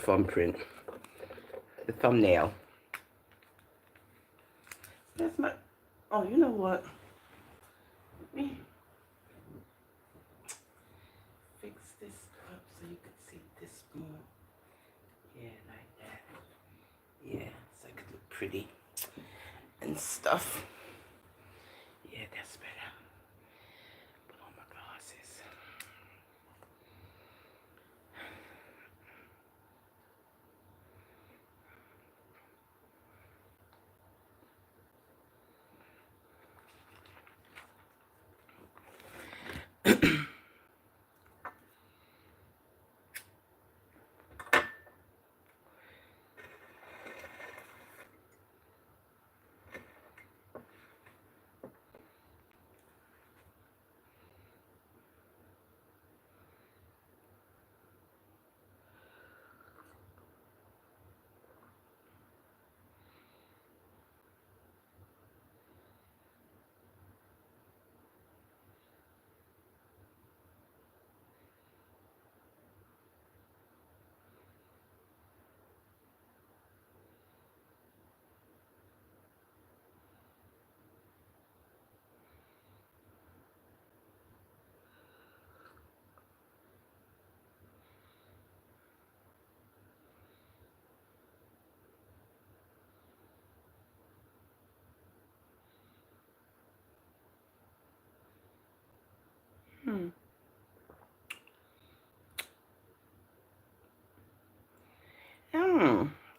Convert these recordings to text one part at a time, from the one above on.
thumbprint, the thumbnail. That's my, oh, you know what? Let me fix this up so you can see this more. Yeah, like that. Yeah, so I could look pretty and stuff. Yeah, that's better. Put on my glasses.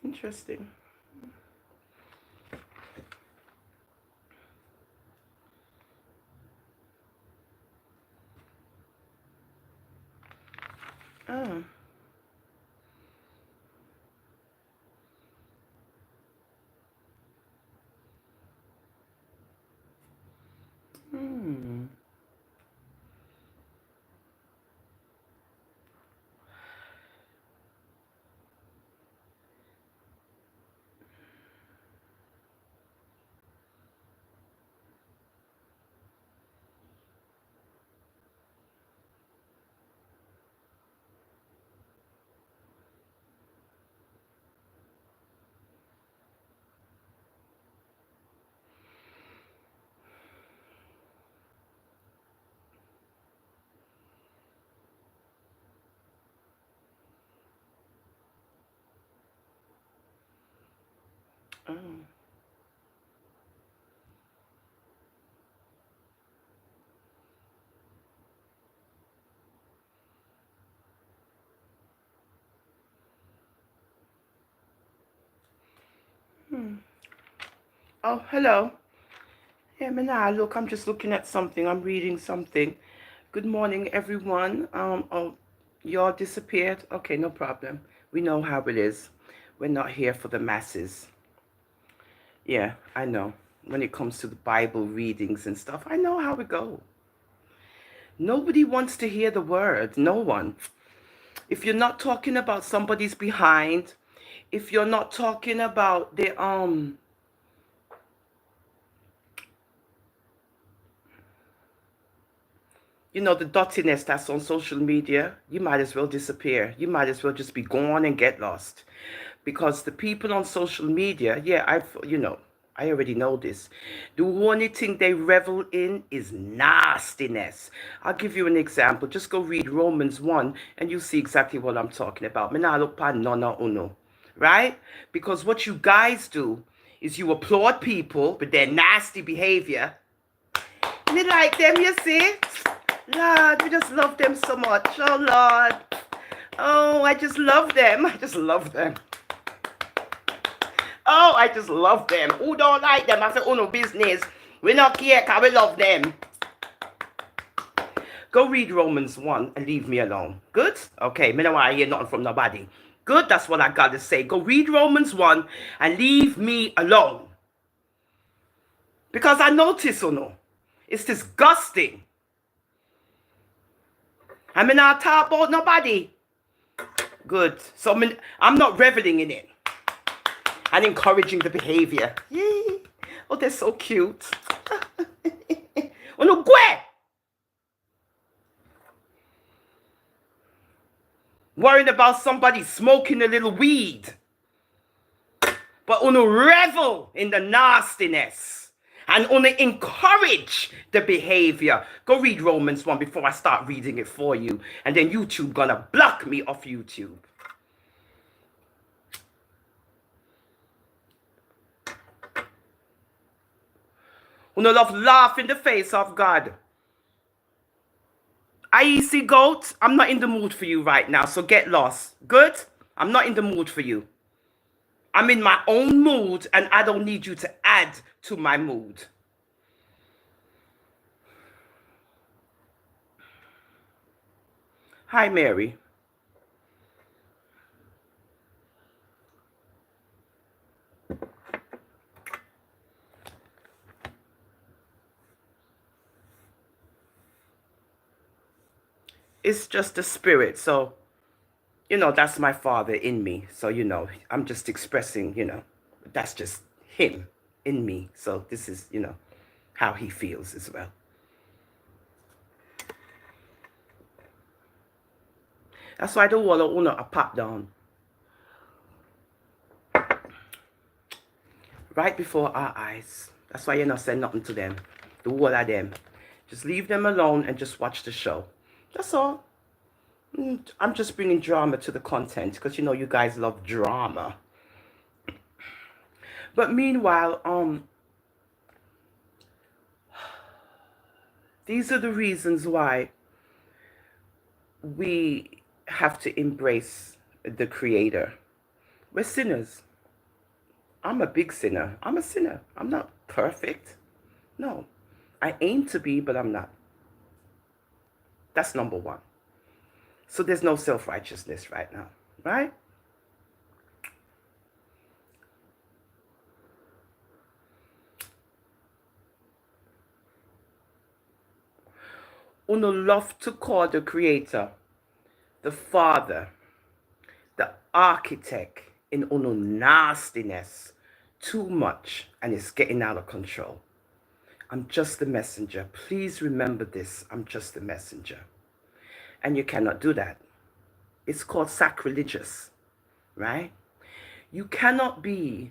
Interesting. Oh. Hmm. Oh. Oh, hello. Yeah, Mina, look, I'm just looking at something. I'm reading something. Good morning, everyone. Oh, y'all disappeared? Okay, no problem. We know how it is. We're not here for the masses. Yeah, I know. When it comes to the Bible readings and stuff, I know how it go. Nobody wants to hear the word. No one. If you're not talking about somebody's behind, if you're not talking about the you know, the dottiness that's on social media, you might as well disappear. You might as well just be gone and get lost. Because the people on social media, yeah, I already know this. The only thing they revel in is nastiness. I'll give you an example. Just go read Romans 1 and you'll see exactly what I'm talking about. Menalo pa nona uno. Right? Because what you guys do is you applaud people with their nasty behavior. Me like them, you see? Lord, we just love them so much. Oh, Lord. Oh, I just love them. I just love them. Oh, I just love them. Who don't like them? I say, oh, no business. We not care because we love them. Go read Romans 1 and leave me alone. Good? Okay, me don't want to hear nothing from nobody. Good, that's what I got to say. Go read Romans 1 and leave me alone. Because I notice, oh no, it's disgusting. I mean, I talk about nobody. Good. So I'm not reveling in it and encouraging the behavior. Yay. Oh, they're so cute. Oh, no, go. worrying about somebody smoking a little weed. But uno revel in the nastiness and uno encourage the behavior. Go read Romans 1 before I start reading it for you. And then YouTube gonna block me off YouTube. Uno love laugh in the face of God. IEC goat, I'm not in the mood for you right now, so get lost. Good? I'm not in the mood for you. I'm in my own mood, and I don't need you to add to my mood. Hi, Mary. It's just the spirit, so, that's my Father in me. So, I'm just expressing, that's just him in me. So this is, how he feels as well. That's why the wall of uno a pop down. Right before our eyes. That's why you're not saying nothing to them. The wall of them. Just leave them alone and just watch the show. That's all. I'm just bringing drama to the content because, you guys love drama. But meanwhile, these are the reasons why we have to embrace the Creator. We're sinners. I'm a big sinner. I'm a sinner. I'm not perfect. No. I aim to be, but I'm not. That's number one. So there's no self-righteousness right now, right? Uno love to call the Creator the Father, the architect in uno nastiness too much, and it's getting out of control. I'm just the messenger. Please remember this. I'm just the messenger. And you cannot do that. It's called sacrilegious, right? You cannot be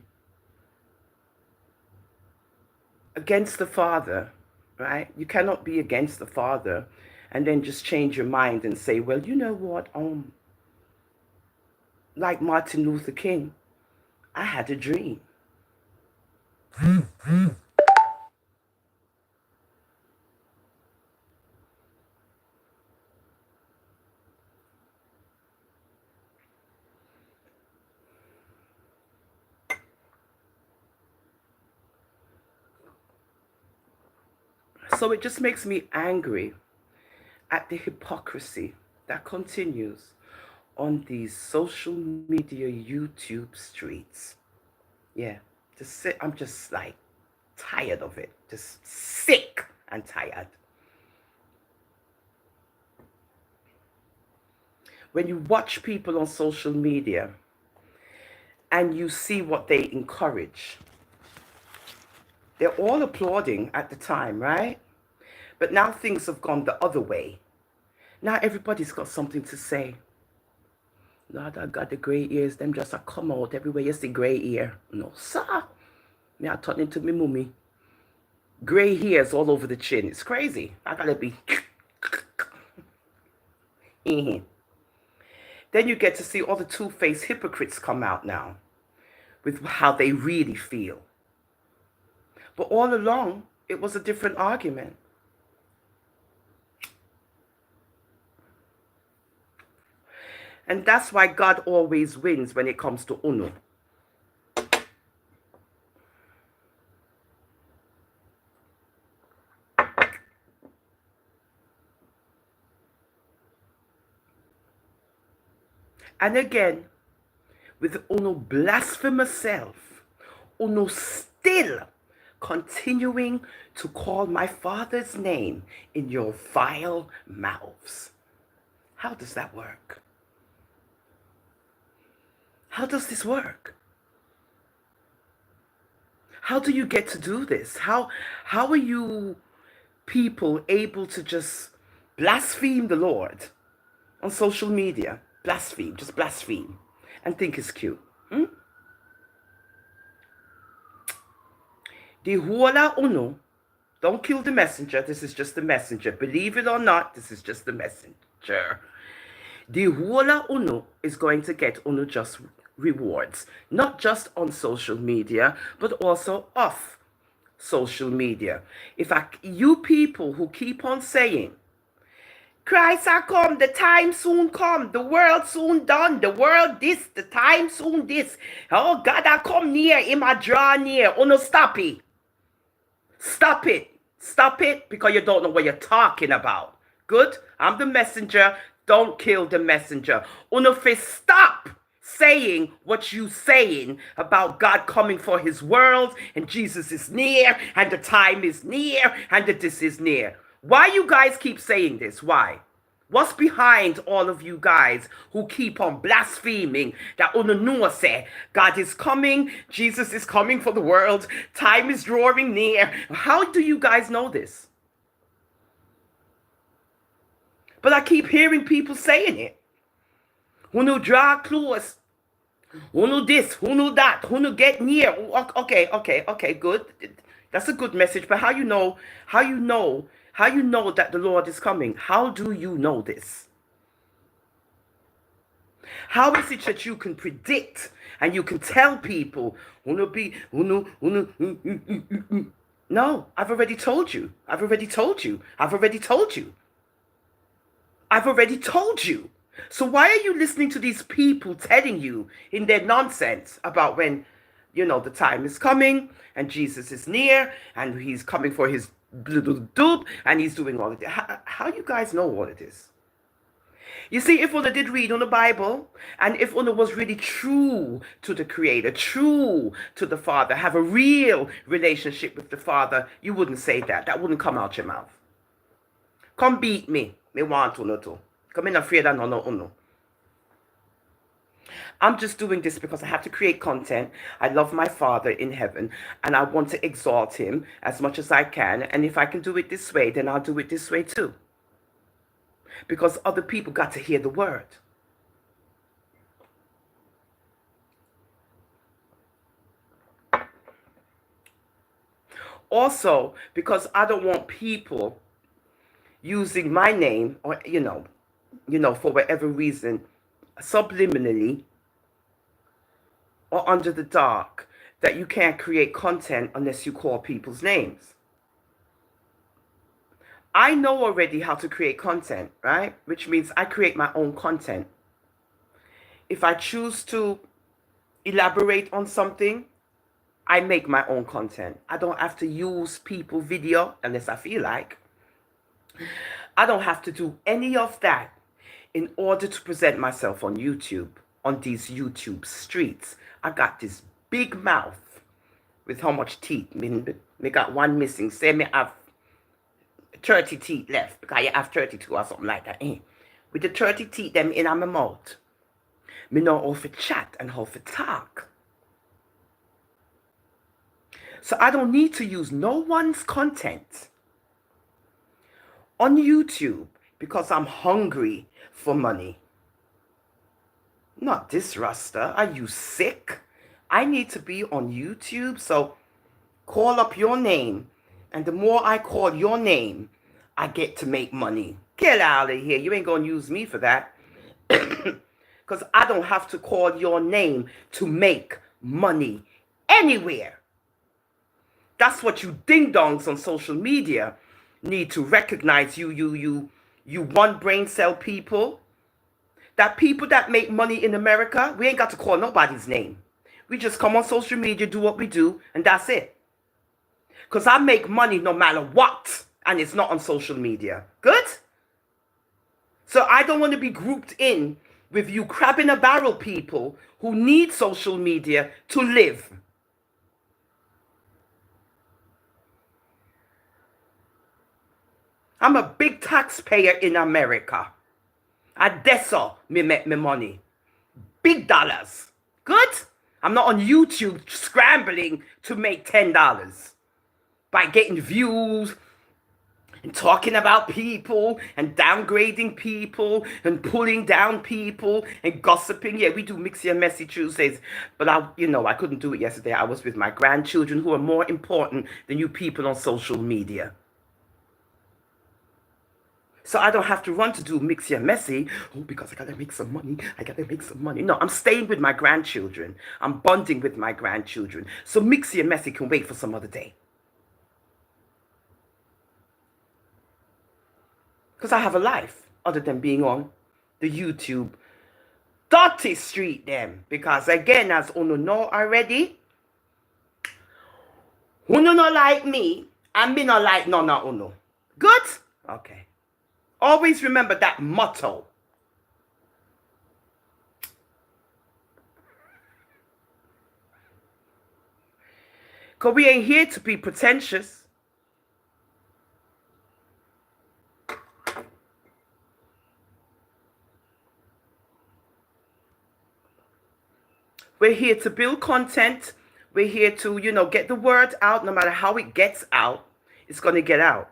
against the Father, right? You cannot be against the Father and then just change your mind and say, well, you know what? Like Martin Luther King, I had a dream. So it just makes me angry at the hypocrisy that continues on these social media YouTube streets. Yeah, I'm just like tired of it. Just sick and tired. When you watch people on social media and you see what they encourage, they're all applauding at the time, right? But now things have gone the other way. Now everybody's got something to say. Lord, I got the grey ears, them just a come out everywhere you see grey ear. No, sir. Me I turn into me mummy. Grey hairs all over the chin. It's crazy. I gotta be. Then you get to see all the two-faced hypocrites come out now with how they really feel. But all along, it was a different argument. And that's why God always wins when it comes to uno. And again, with uno blasphemous self, uno still continuing to call my Father's name in your vile mouths. How does that work? How does this work? How do you get to do this? How are you people able to just blaspheme the Lord on social media? just blaspheme, and think it's cute. The whole of uno, don't kill the messenger. This is just the messenger. Believe it or not, this is just the messenger. The whole of uno is going to get uno just rewards, not just on social media, but also off social media. You people who keep on saying, Christ are come, the time soon come, the world soon done, the world this, the time soon this. Oh, God, I come near, him I draw near. Oh, no, stop it. Stop it. Stop it, because you don't know what you're talking about. Good? I'm the messenger. Don't kill the messenger. Unofe, stop saying what you saying about God coming for his world, and Jesus is near, and the time is near, and the this is near. Why you guys keep saying this? Why? What's behind all of you guys who keep on blaspheming that Unanua say God is coming, Jesus is coming for the world, time is drawing near? How do you guys know this? But I keep hearing people saying it. Who know draw close? Who know this? Who know that? Who know get near? Okay, good. That's a good message. But how you know that the Lord is coming? How do you know this? How is it that you can predict and you can tell people, no, I've already told you. I've already told you. So why are you listening to these people telling you in their nonsense about when, the time is coming and Jesus is near and he's coming for his doob and he's doing all of it? How you guys know all of this? You see, if Una did read on the Bible, and if Una was really true to the Creator, true to the Father, have a real relationship with the Father, you wouldn't say that. That wouldn't come out your mouth. Come beat me. Me want Una to. Come in afraid of no. I'm just doing this because I have to create content. I love my Father in heaven, and I want to exalt him as much as I can. And if I can do it this way, then I'll do it this way too. Because other people got to hear the word. Also, because I don't want people using my name or, for whatever reason, subliminally or under the dark, that you can't create content unless you call people's names. I know already how to create content, right? Which means I create my own content. If I choose to elaborate on something, I make my own content. I don't have to use people's video unless I feel like. I don't have to do any of that in order to present myself on YouTube, on these YouTube streets. I got this big mouth with how much teeth? Me got one missing. Say me have 30 teeth left because you have 32 or something like that. With the 30 teeth them in my mouth, me know how to chat and how to talk. So I don't need to use no one's content on YouTube because I'm hungry for money. Not this, Rasta. Are you sick? I need to be on YouTube, so call up your name. And the more I call your name, I get to make money. Get out of here. You ain't going to use me for that. Because I don't have to call your name to make money anywhere. That's what you ding-dongs on social media need to recognize. You one brain cell people. That people that make money in America, we ain't got to call nobody's name. We just come on social media, do what we do, and that's it. Because I make money no matter what, and it's not on social media. Good? So I don't want to be grouped in with you crab in a barrel people who need social media to live. I'm a big taxpayer in America. I deso me make me money. Big dollars. Good? I'm not on YouTube scrambling to make $10 by getting views and talking about people and downgrading people and pulling down people and gossiping. Yeah, we do Mixy and Messy Tuesdays, but I couldn't do it yesterday. I was with my grandchildren, who are more important than you people on social media. So I don't have to run to do Mixy and Messy. Oh, because I gotta make some money. I gotta make some money. No, I'm staying with my grandchildren. I'm bonding with my grandchildren. So Mixy and Messy can wait for some other day. Because I have a life other than being on the YouTube dirty street them. Because again, as Uno know already, Uno not like me, and me not like none of Uno. Good? Okay. Always remember that motto. Because we ain't here to be pretentious. We're here to build content. We're here to, get the word out. No matter how it gets out, it's going to get out.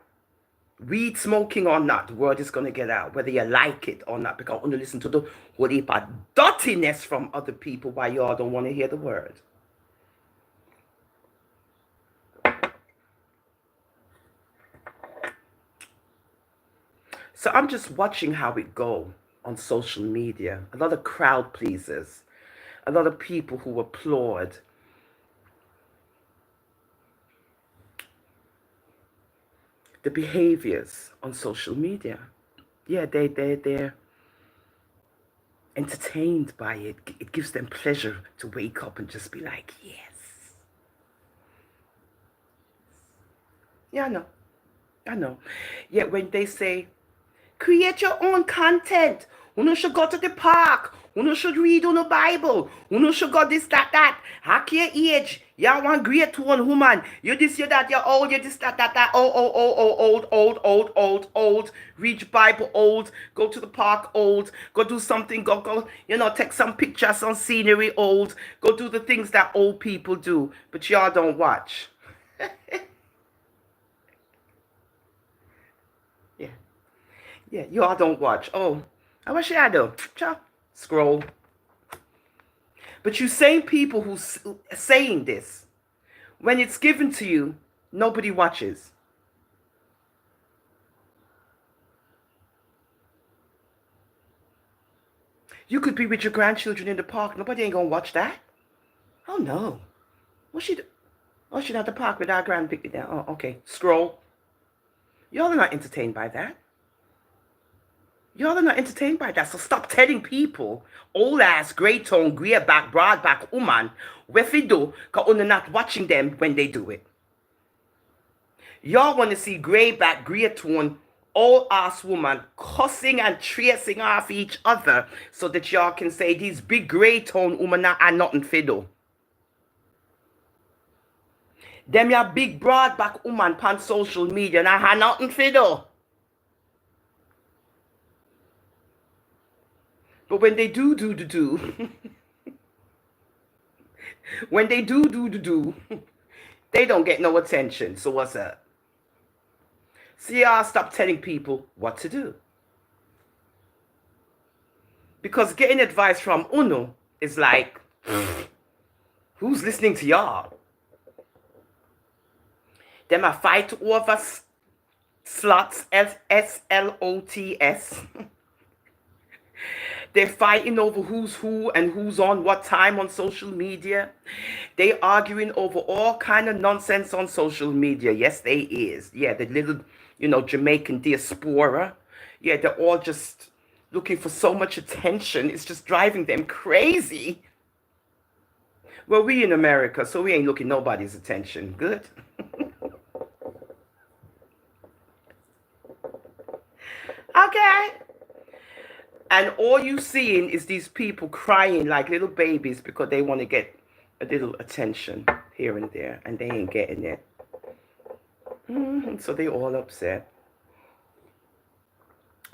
Weed smoking or not, the word is going to get out, whether you like it or not, because I want to listen to the whole heap of dirtiness from other people while y'all don't want to hear the word. So I'm just watching how it go on social media. A lot of crowd pleasers, a lot of people who applaud. The behaviors on social media. Yeah, they're entertained by it. It gives them pleasure to wake up and just be like, yes. Yeah, I know. Yet when they say, create your own content, you should go to the park, you should read on the Bible, you should go this, that. Hack your age. You want great one woman. You this, you that, you're old, you this, that. Old. Read Bible, old. Go to the park, old. Go do something, go, take some pictures, some scenery, old. Go do the things that old people do. But y'all don't watch. Yeah, y'all don't watch. Oh, I wish I do. Scroll. But you same people who saying this, when it's given to you, nobody watches. You could be with your grandchildren in the park. Nobody ain't gonna watch that. Oh no. What's she do? Oh, she's at the park with our grandbaby there. Oh, okay. Scroll. Y'all are not entertained by that. Y'all are not entertained by that. So stop telling people, old ass, great tone, grey back, broad back, woman, where they do, because you're not watching them when they do it. Y'all want to see grey back, grey tone, old ass woman cussing and tracing off each other so that y'all can say these big grey tone women are nothing fiddle. Them your big broad back woman on social media and I nothing fiddle. But when they do, when they do, they don't get no attention. So what's up? See, y'all stop telling people what to do. Because getting advice from Uno is like, who's listening to y'all? Them a fight over slots, SLOTS. They're fighting over who's who and who's on what time on social media. They arguing over all kind of nonsense on social media. Yes, they is. Yeah, the little, Jamaican diaspora. Yeah, they're all just looking for so much attention. It's just driving them crazy. Well, we in America, so we ain't looking nobody's attention. Good. Okay. And all you seeing is these people crying like little babies because they want to get a little attention here and there, and they ain't getting it. So they all upset.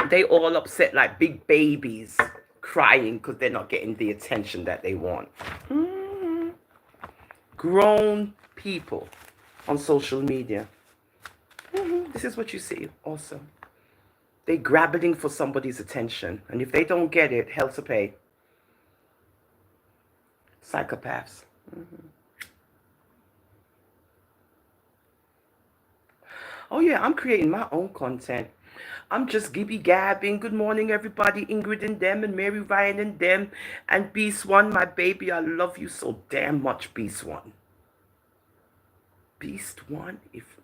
They all upset like big babies crying because they're not getting the attention that they want. Grown people on social media. This is what you see also. They grabbling for somebody's attention. And if they don't get it, hell to pay. Psychopaths. Oh yeah, I'm creating my own content. I'm just gibby gabbing. Good morning, everybody. Ingrid and them, and Mary Ryan and them, and Beast One, my baby. I love you so damn much, Beast One. Beast One, if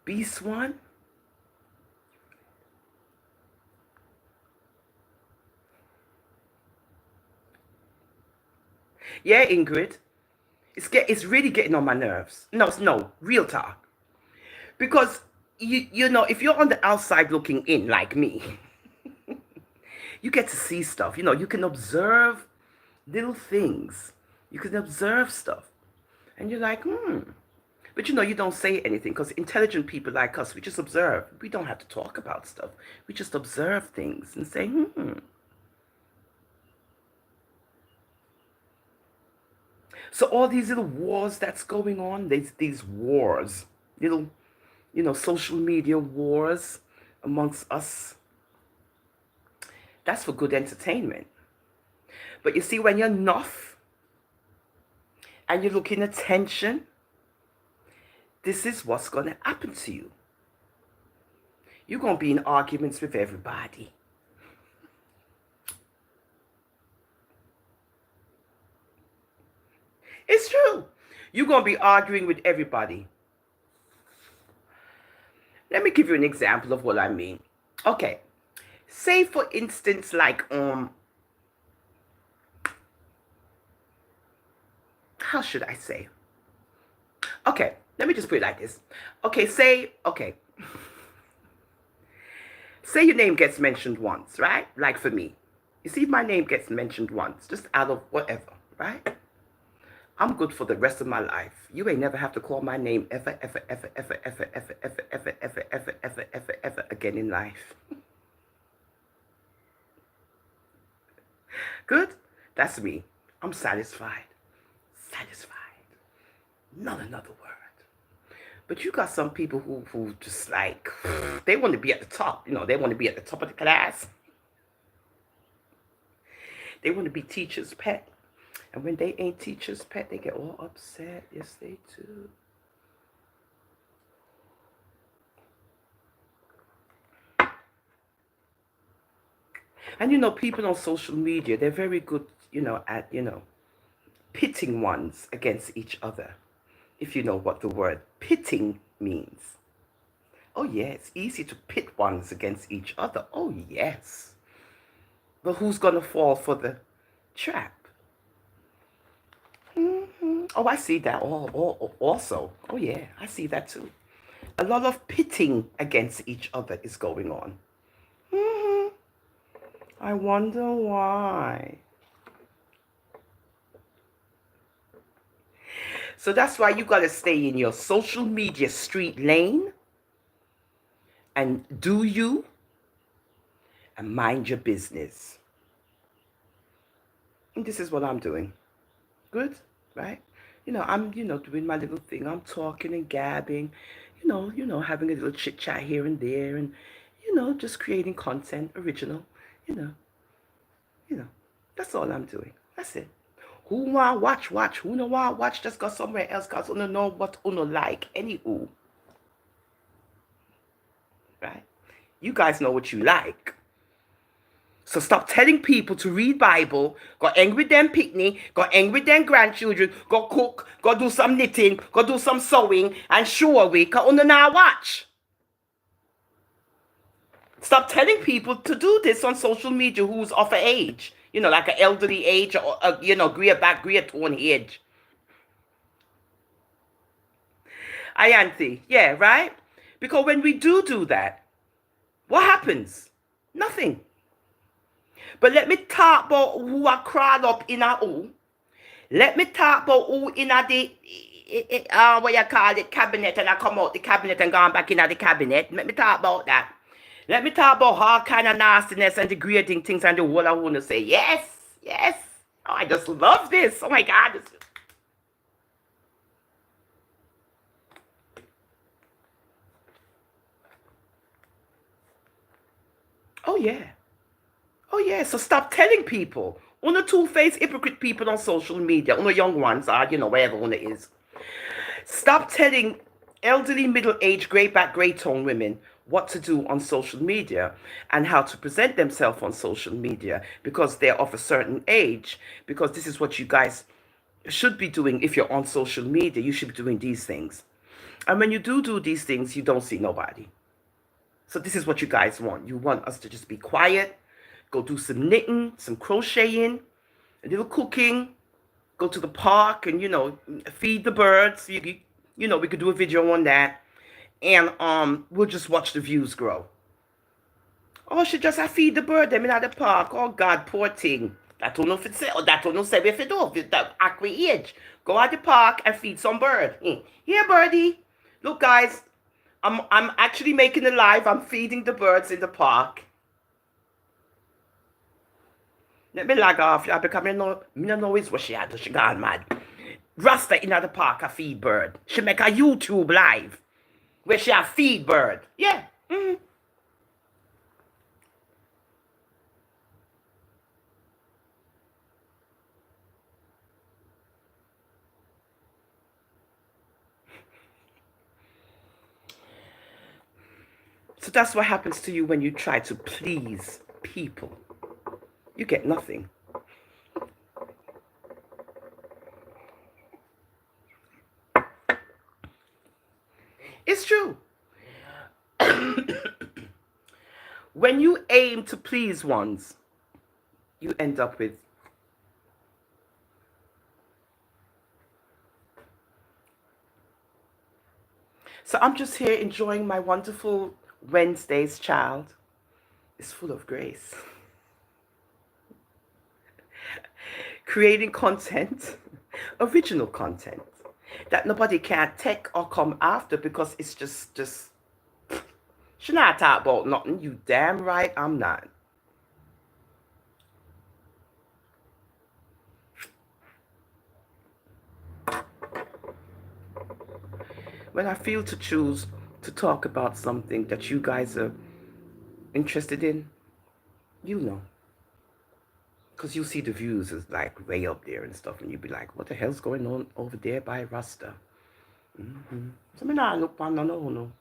Beast One. Yeah, Ingrid. It's really getting on my nerves. No, real talk. Because you know, if you're on the outside looking in like me, you get to see stuff. You know, you can observe little things. You can observe stuff. And you're like, But you know, you don't say anything because intelligent people like us, we just observe. We don't have to talk about stuff. We just observe things and say, So all these little wars that's going on, these wars, little, social media wars amongst us, that's for good entertainment. But you see, when you're enough and you're looking attention, this is what's going to happen to you. You're going to be in arguments with everybody. It's true. You're going to be arguing with everybody. Let me give you an example of what I mean. Okay. Say, for instance, like, how should I say? Okay, let me just put it like this. Okay, say your name gets mentioned once, right? Like for me. You see, my name gets mentioned once, just out of whatever, right? I'm good for the rest of my life. You ain't never have to call my name ever again in life. Good? That's me. I'm satisfied. Not another word. But you got some people who just like, they want to be at the top. They want to be at the top of the class. They want to be teacher's pet. And when they ain't teacher's pet, they get all upset. Yes, they do. And people on social media, they're very good, at, pitting ones against each other. If you know what the word pitting means. Oh, yeah, it's easy to pit ones against each other. Oh, yes. But who's going to fall for the trap? Oh, I see that also. Oh, yeah, I see that too. A lot of pitting against each other is going on. I wonder why. So that's why you got to stay in your social media street lane and do you and mind your business. And this is what I'm doing. Good, right? I'm, doing my little thing. I'm talking and gabbing, having a little chit chat here and there and, just creating content, original, that's all I'm doing. That's it. Who want watch. Who no want watch, just go somewhere else because you know what you like. Anywho. Right? You guys know what you like. So stop telling people to read Bible, go hang with them picnic, go hang with them grandchildren, go cook, go do some knitting, go do some sewing, and show away, because you now watch. Stop telling people to do this on social media who's of an age. Like an elderly age or, grey tone age. Auntie, yeah, right? Because when we do that, what happens? Nothing. But let me talk about who are crawled up in a who. Let me talk about who in a the, what you call it, cabinet, and I come out the cabinet and gone back in the cabinet. Let me talk about that. Let me talk about all kind of nastiness and degrading things and the whole I want to say. Yes. Oh, I just love this. Oh my God. Oh yeah. Oh yeah. So stop telling people. On the two-faced hypocrite people on social media, on the young ones are, wherever one is. Stop telling elderly, middle-aged, grey-back, grey-tone women what to do on social media and how to present themselves on social media because they're of a certain age. Because this is what you guys should be doing if you're on social media. You should be doing these things. And when you do these things, you don't see nobody. So this is what you guys want. You want us to just be quiet, go do some knitting, some crocheting, a little cooking, go to the park and, feed the birds. We could do a video on that. And we'll just watch the views grow. Oh, she just feed the bird them in the park. Oh God, poor thing. That don't know if it's or that don't know say if it do. That aqua age. Go at the park and feed some bird. Here, birdie. Look, guys, I'm actually making a live. I'm feeding the birds in the park. Let me lag off. I become me know is what she had. She gone mad. Rasta in the park a feed bird. She make a YouTube live where she a feed bird. Yeah. Mm-hmm. So that's what happens to you when you try to please people. You get nothing. It's true. When you aim to please ones, you end up with so I'm just here enjoying my wonderful Wednesday's child. It's full of grace. Creating content, original content that nobody can take or come after because it's just she not talk about nothing. You damn right I'm not. When I feel to choose to talk about something that you guys are interested in, you know. Because you see the views is like way up there and stuff, and you be like, what the hell's going on over there by Rasta? Mm-hmm. So me nah look on no.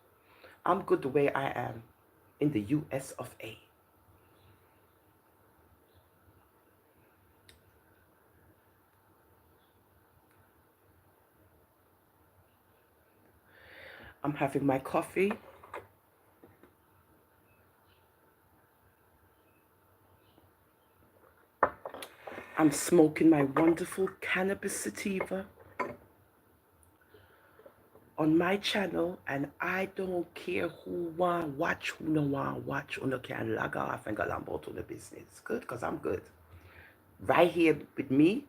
I'm good the way I am in the US of A. I'm having my coffee. I'm smoking my wonderful cannabis sativa on my channel, and I don't care who want watch, who no want watch, who no can log off and go lambo to the business. Good, because I'm good. Right here with me,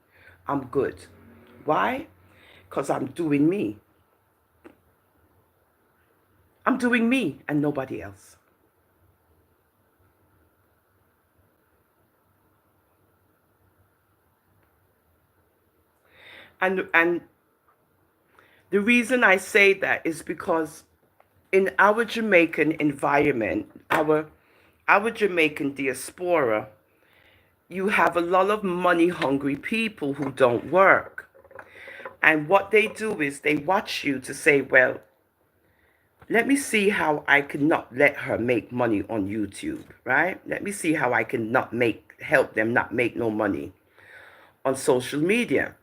I'm good. Why? Because I'm doing me. I'm doing me and nobody else. And the reason I say that is because in our Jamaican environment, our Jamaican diaspora, you have a lot of money hungry people who don't work. And what they do is they watch you to say, well, let me see how I can not let her make money on YouTube, right? Let me see how I can not help them not make no money on social media.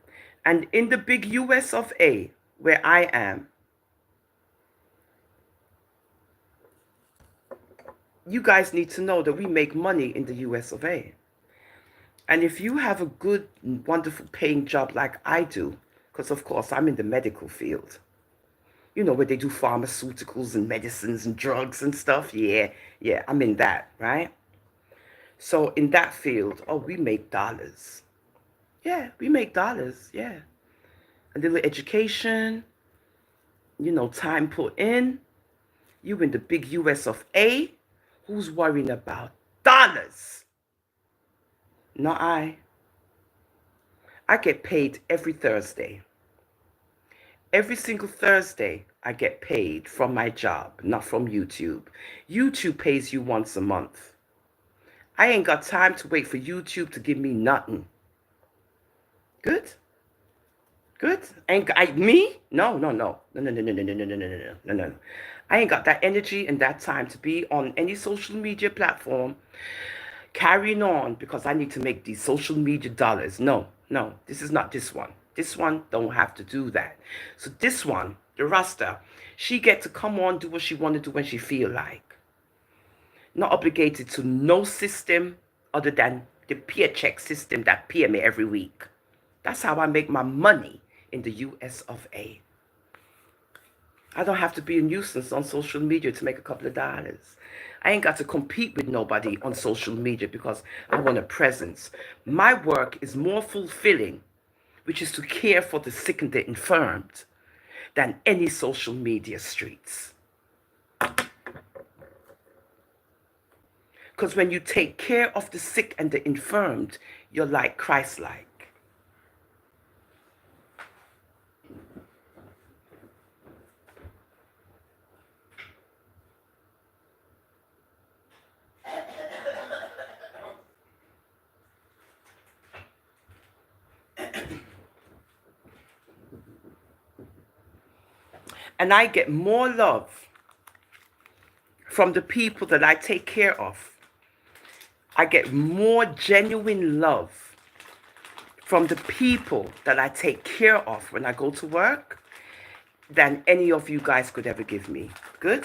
And in the big US of A, where I am, you guys need to know that we make money in the US of A. And if you have a good, wonderful paying job like I do, because of course I'm in the medical field, where they do pharmaceuticals and medicines and drugs and stuff. Yeah, I'm in that, right? So in that field, oh, we make dollars. Yeah, we make dollars. Yeah. A little education, time put in. You in the big US of A, who's worrying about dollars? Not I. I get paid every Thursday. Every single Thursday, I get paid from my job, not from YouTube. YouTube pays you once a month. I ain't got time to wait for YouTube to give me nothing. Good? Good? Me? No, no, no. No, no, no, no, no, no, no, no, no, no, no, no. I ain't got that energy and that time to be on any social media platform carrying on because I need to make these social media dollars. No, no, this is not this one. This one don't have to do that. So this one, the Rasta, she get to come on, do what she want to do when she feel like. Not obligated to no system other than the paycheck system that pay me every week. That's how I make my money in the US of A. I don't have to be a nuisance on social media to make a couple of dollars. I ain't got to compete with nobody on social media because I want a presence. My work is more fulfilling, which is to care for the sick and the infirmed, than any social media streets. Because when you take care of the sick and the infirmed, you're like Christ-like. And I get more love from the people that I take care of. I get more genuine love from the people that I take care of when I go to work than any of you guys could ever give me. Good?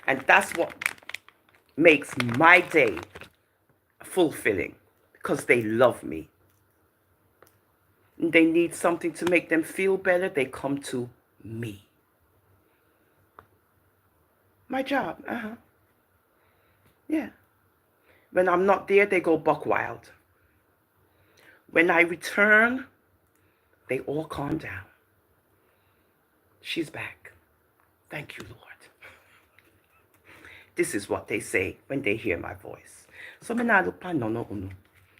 And that's what makes my day fulfilling, because they love me. And they need something to make them feel better, they come to me. My job, yeah. When I'm not there, they go buck wild. When I return, they all calm down. She's back. Thank you, Lord. This is what they say when they hear my voice. So me nah look pa no unu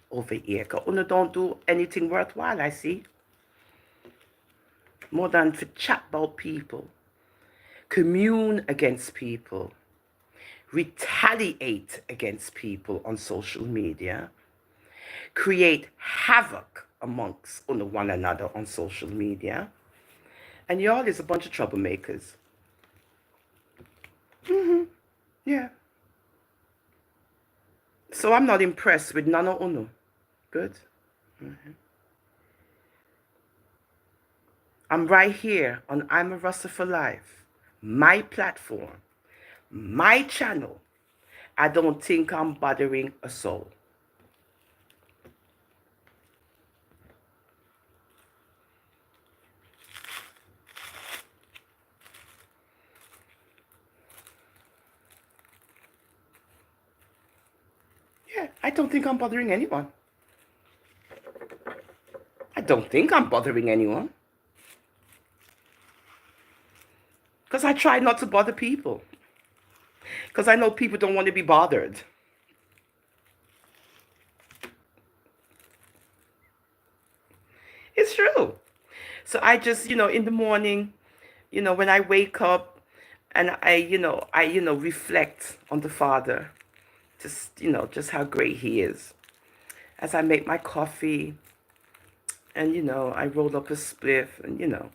over here, because unu don't do anything worthwhile, I see. More than to chat about people, commune against people, retaliate against people on social media, create havoc amongst one another on social media. And y'all is a bunch of troublemakers. Yeah. So I'm not impressed with none of unu. Good. I'm right here on I'm a Rasta for Life, my platform, my channel. I don't think I'm bothering a soul. Yeah, I don't think I'm bothering anyone. I don't think I'm bothering anyone. Because I try not to bother people. Because I know people don't want to be bothered. It's true. So I just, in the morning, when I wake up and I reflect on the Father, just how great he is. As I make my coffee and, I roll up a spliff and,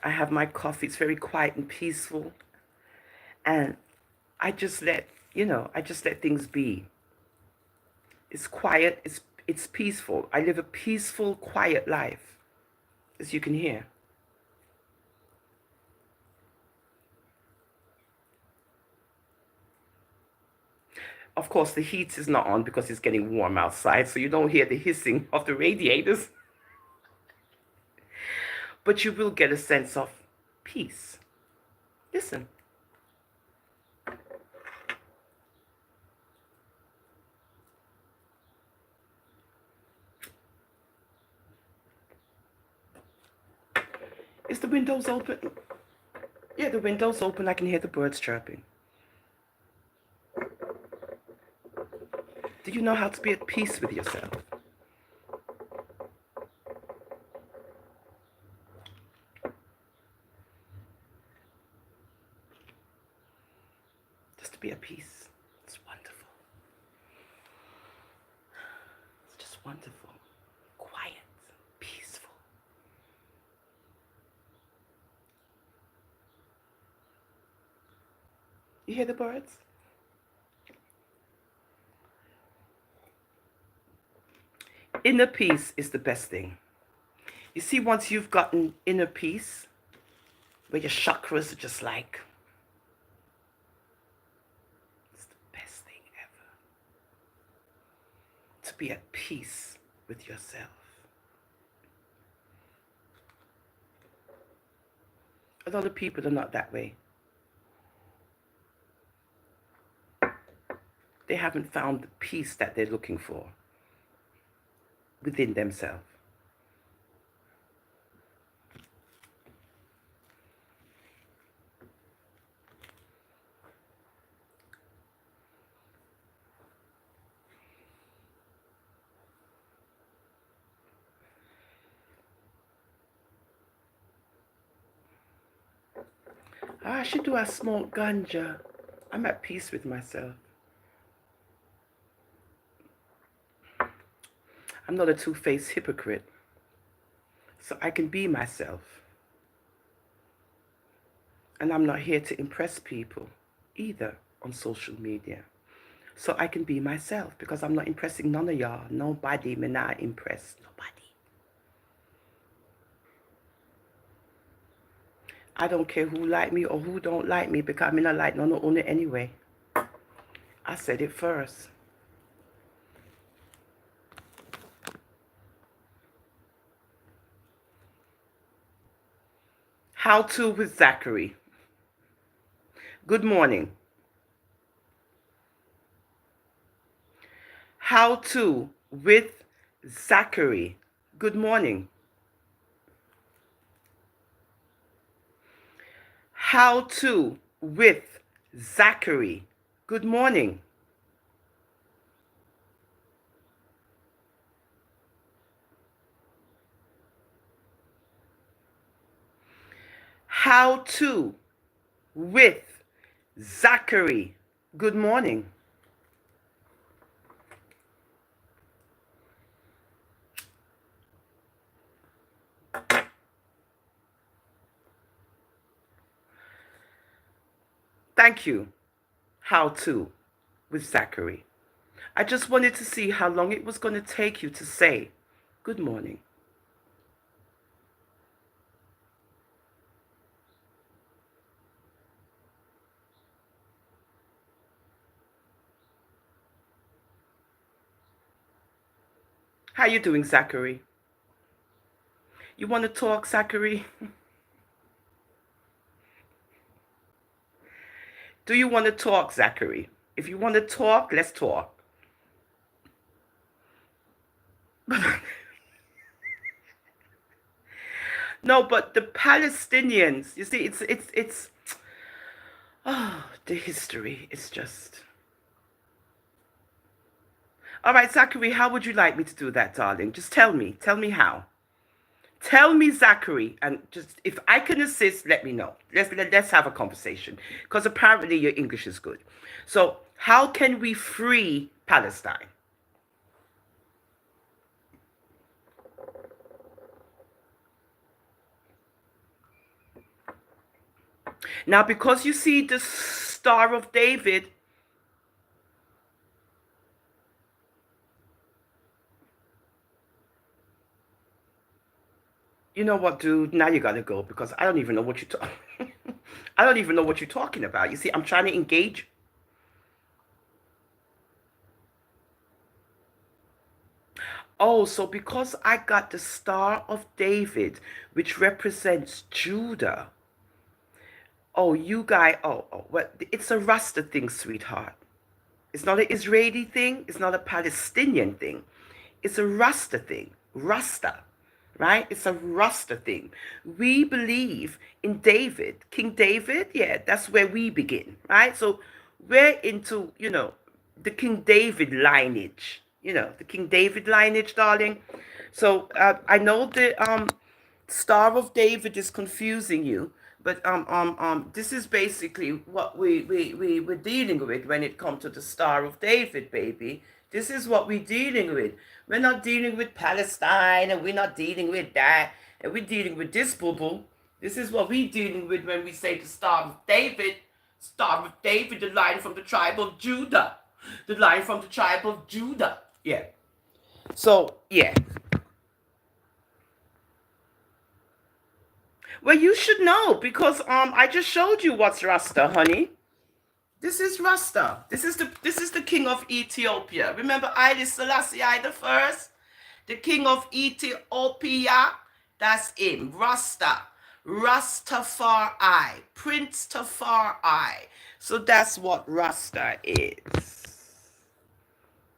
I have my coffee. It's very quiet and peaceful. And I just let things be. It's quiet. It's peaceful. I live a peaceful, quiet life, as you can hear. Of course, the heat is not on because it's getting warm outside, so you don't hear the hissing of the radiators. But you will get a sense of peace. Listen. Is the windows open? Yeah, the window's open. I can hear the birds chirping. Do you know how to be at peace with yourself? Just to be at peace. It's wonderful. wonderful, quiet, peaceful. You hear the birds? Inner peace is the best thing. You see, once you've gotten inner peace, where your chakras are just like, it's the best thing ever. To be at peace with yourself. A lot of people are not that way. They haven't found the peace that they're looking for within themselves. I should do a smoke ganja. I'm at peace with myself. I'm not a two-faced hypocrite. So I can be myself. And I'm not here to impress people either on social media. So I can be myself because I'm not impressing none of y'all. Nobody, me not impress nobody. I don't care who like me or who don't like me because I'm not like none of it anyway. I said it first. How to with Zachary. Good morning. How to with Zachary. Good morning. How to with Zachary. Good morning. How to with Zachary. Good morning. Thank you. How to with Zachary. I just wanted to see how long it was going to take you to say good morning. How you doing, Zachary? You want to talk, Zachary? Do you want to talk, Zachary? If you want to talk, let's talk. No, but the Palestinians, you see, it's oh, the history is just. All right, Zachary, how would you like me to do that, darling? Just tell me how. Tell me, Zachary, and just if I can assist, let me know. Let's have a conversation because apparently your English is good. So, how can we free Palestine? Now, because you see the Star of David, you know what, dude? Now you gotta go because I don't even know what you're talking. I don't even know what you're talking about. You see, I'm trying to engage. Oh, so because I got the Star of David, which represents Judah. Oh, you guy. Oh, well, it's a Rasta thing, sweetheart. It's not an Israeli thing. It's not a Palestinian thing. It's a Rasta thing. Rasta, right? It's a Rasta thing. We believe in David, King David. Yeah, that's where we begin, right? So we're into, the King David lineage. The King David lineage, darling. So I know the Star of David is confusing you, but this is basically what we're dealing with when it comes to the Star of David, baby. This is what we're dealing with. We're not dealing with Palestine, and we're not dealing with that, and we're dealing with this boo boo. This is what we're dealing with when we say the Star of David. Star of David, the line from the tribe of Judah. The line from the tribe of Judah. Yeah. So, yeah. Well, you should know because I just showed you what's Rasta, honey. This is Rasta. This is the king of Ethiopia. Remember Haile Selassie I the first? The king of Ethiopia. That's him. Rasta. Rastafari. Prince Tafari. So that's what Rasta is.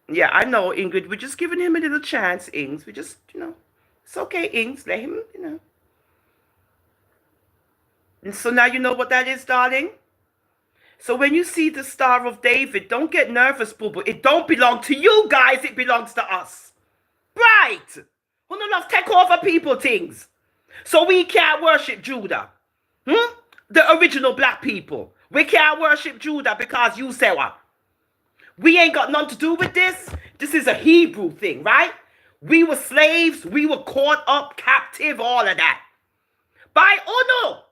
Yeah, I know, Ingrid. We're just giving him a little chance, Ings. We just, it's okay, Ings. Let him. And so now you know what that is, darling? So when you see the Star of David, don't get nervous, boo boo. It don't belong to you guys, it belongs to us. Right. Who no love take over people things. So we can't worship Judah. The original black people. We can't worship Judah because you say what? We ain't got nothing to do with this. This is a Hebrew thing, right? We were slaves. We were caught up, captive, all of that. By Ono.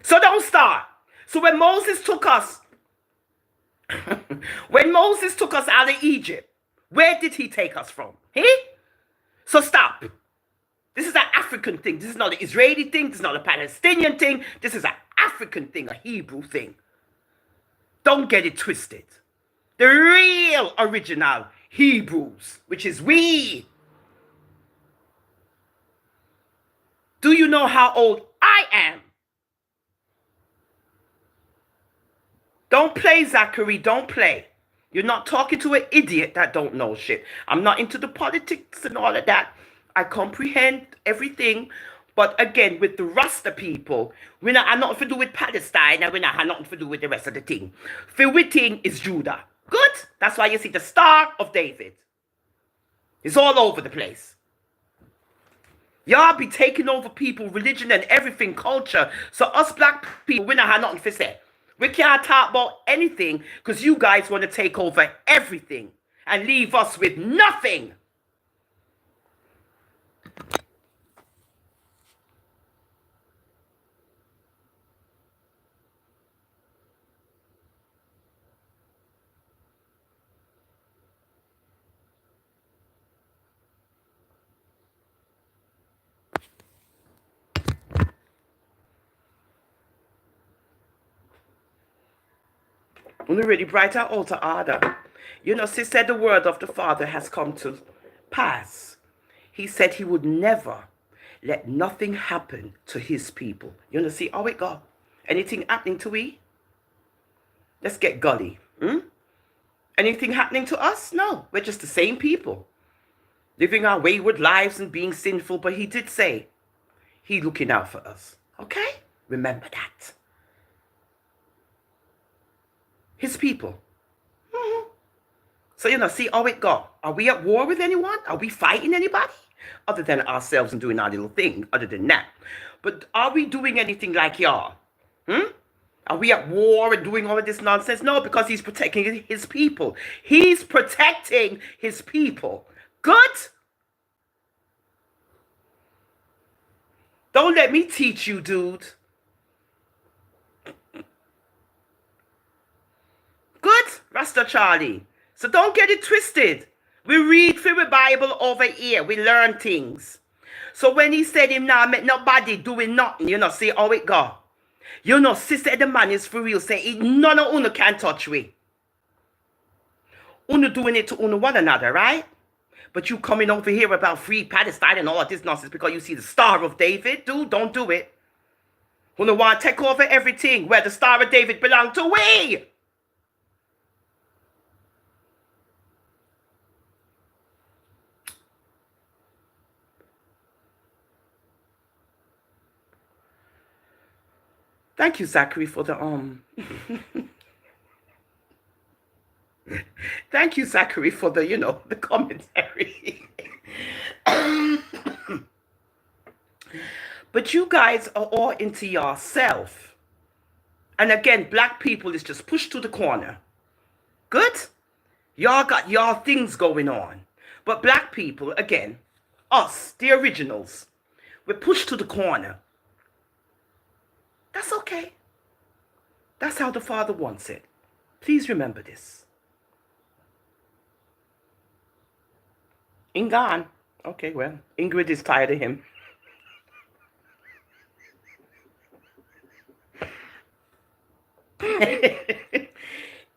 So don't start. So when Moses took us, out of Egypt, where did he take us from? So stop. This is an African thing. This is not an Israeli thing. This is not a Palestinian thing. This is an African thing, a Hebrew thing. Don't get it twisted. The real original Hebrews, which is we. Do you know how old I am? Don't play, Zachary. Don't play. You're not talking to an idiot that don't know shit. I'm not into the politics and all of that. I comprehend everything. But again, with the Rasta people, we not have nothing to do with Palestine and we not have nothing to do with the rest of the thing. The thing is Judah. Good? That's why you see the Star of David. It's all over the place. Y'all be taking over people, religion and everything, culture. So us black people, we not have nothing to say. We can't talk about anything because you guys want to take over everything and leave us with nothing. When really brighter altar order. She said the word of the Father has come to pass. He said he would never let nothing happen to his people. See how it go? Anything happening to we? Let's get gully. Anything happening to us? No, we're just the same people. Living our wayward lives and being sinful, but he did say he's looking out for us. Okay? Remember that. His people. So, see how it go. Are we at war with anyone? Are we fighting anybody? Other than ourselves and doing our little thing, other than that. But are we doing anything like y'all? Are we at war and doing all of this nonsense? No, because he's protecting his people. He's protecting his people. Good? Don't let me teach you, dude. Good, Rasta Charlie. So don't get it twisted. We read through the Bible over here. We learn things. So when he said him now make nobody doing nothing, see how it go. Sister the man is for real. Say none of uno can touch we. Uno doing it to uno one another, right? But you coming over here about free Palestine and all of this nonsense because you see the Star of David. Dude, don't do it. Uno want to take over everything where the Star of David belong to we. Thank you, Zachary, for the Thank you, Zachary, for the the commentary. But you guys are all into yourself. And again, black people is just pushed to the corner. Good? Y'all got y'all things going on. But black people, again, us, the originals, we're pushed to the corner. That's okay. That's how the Father wants it. Please remember this. Ingan. Okay, well, Ingrid is tired of him.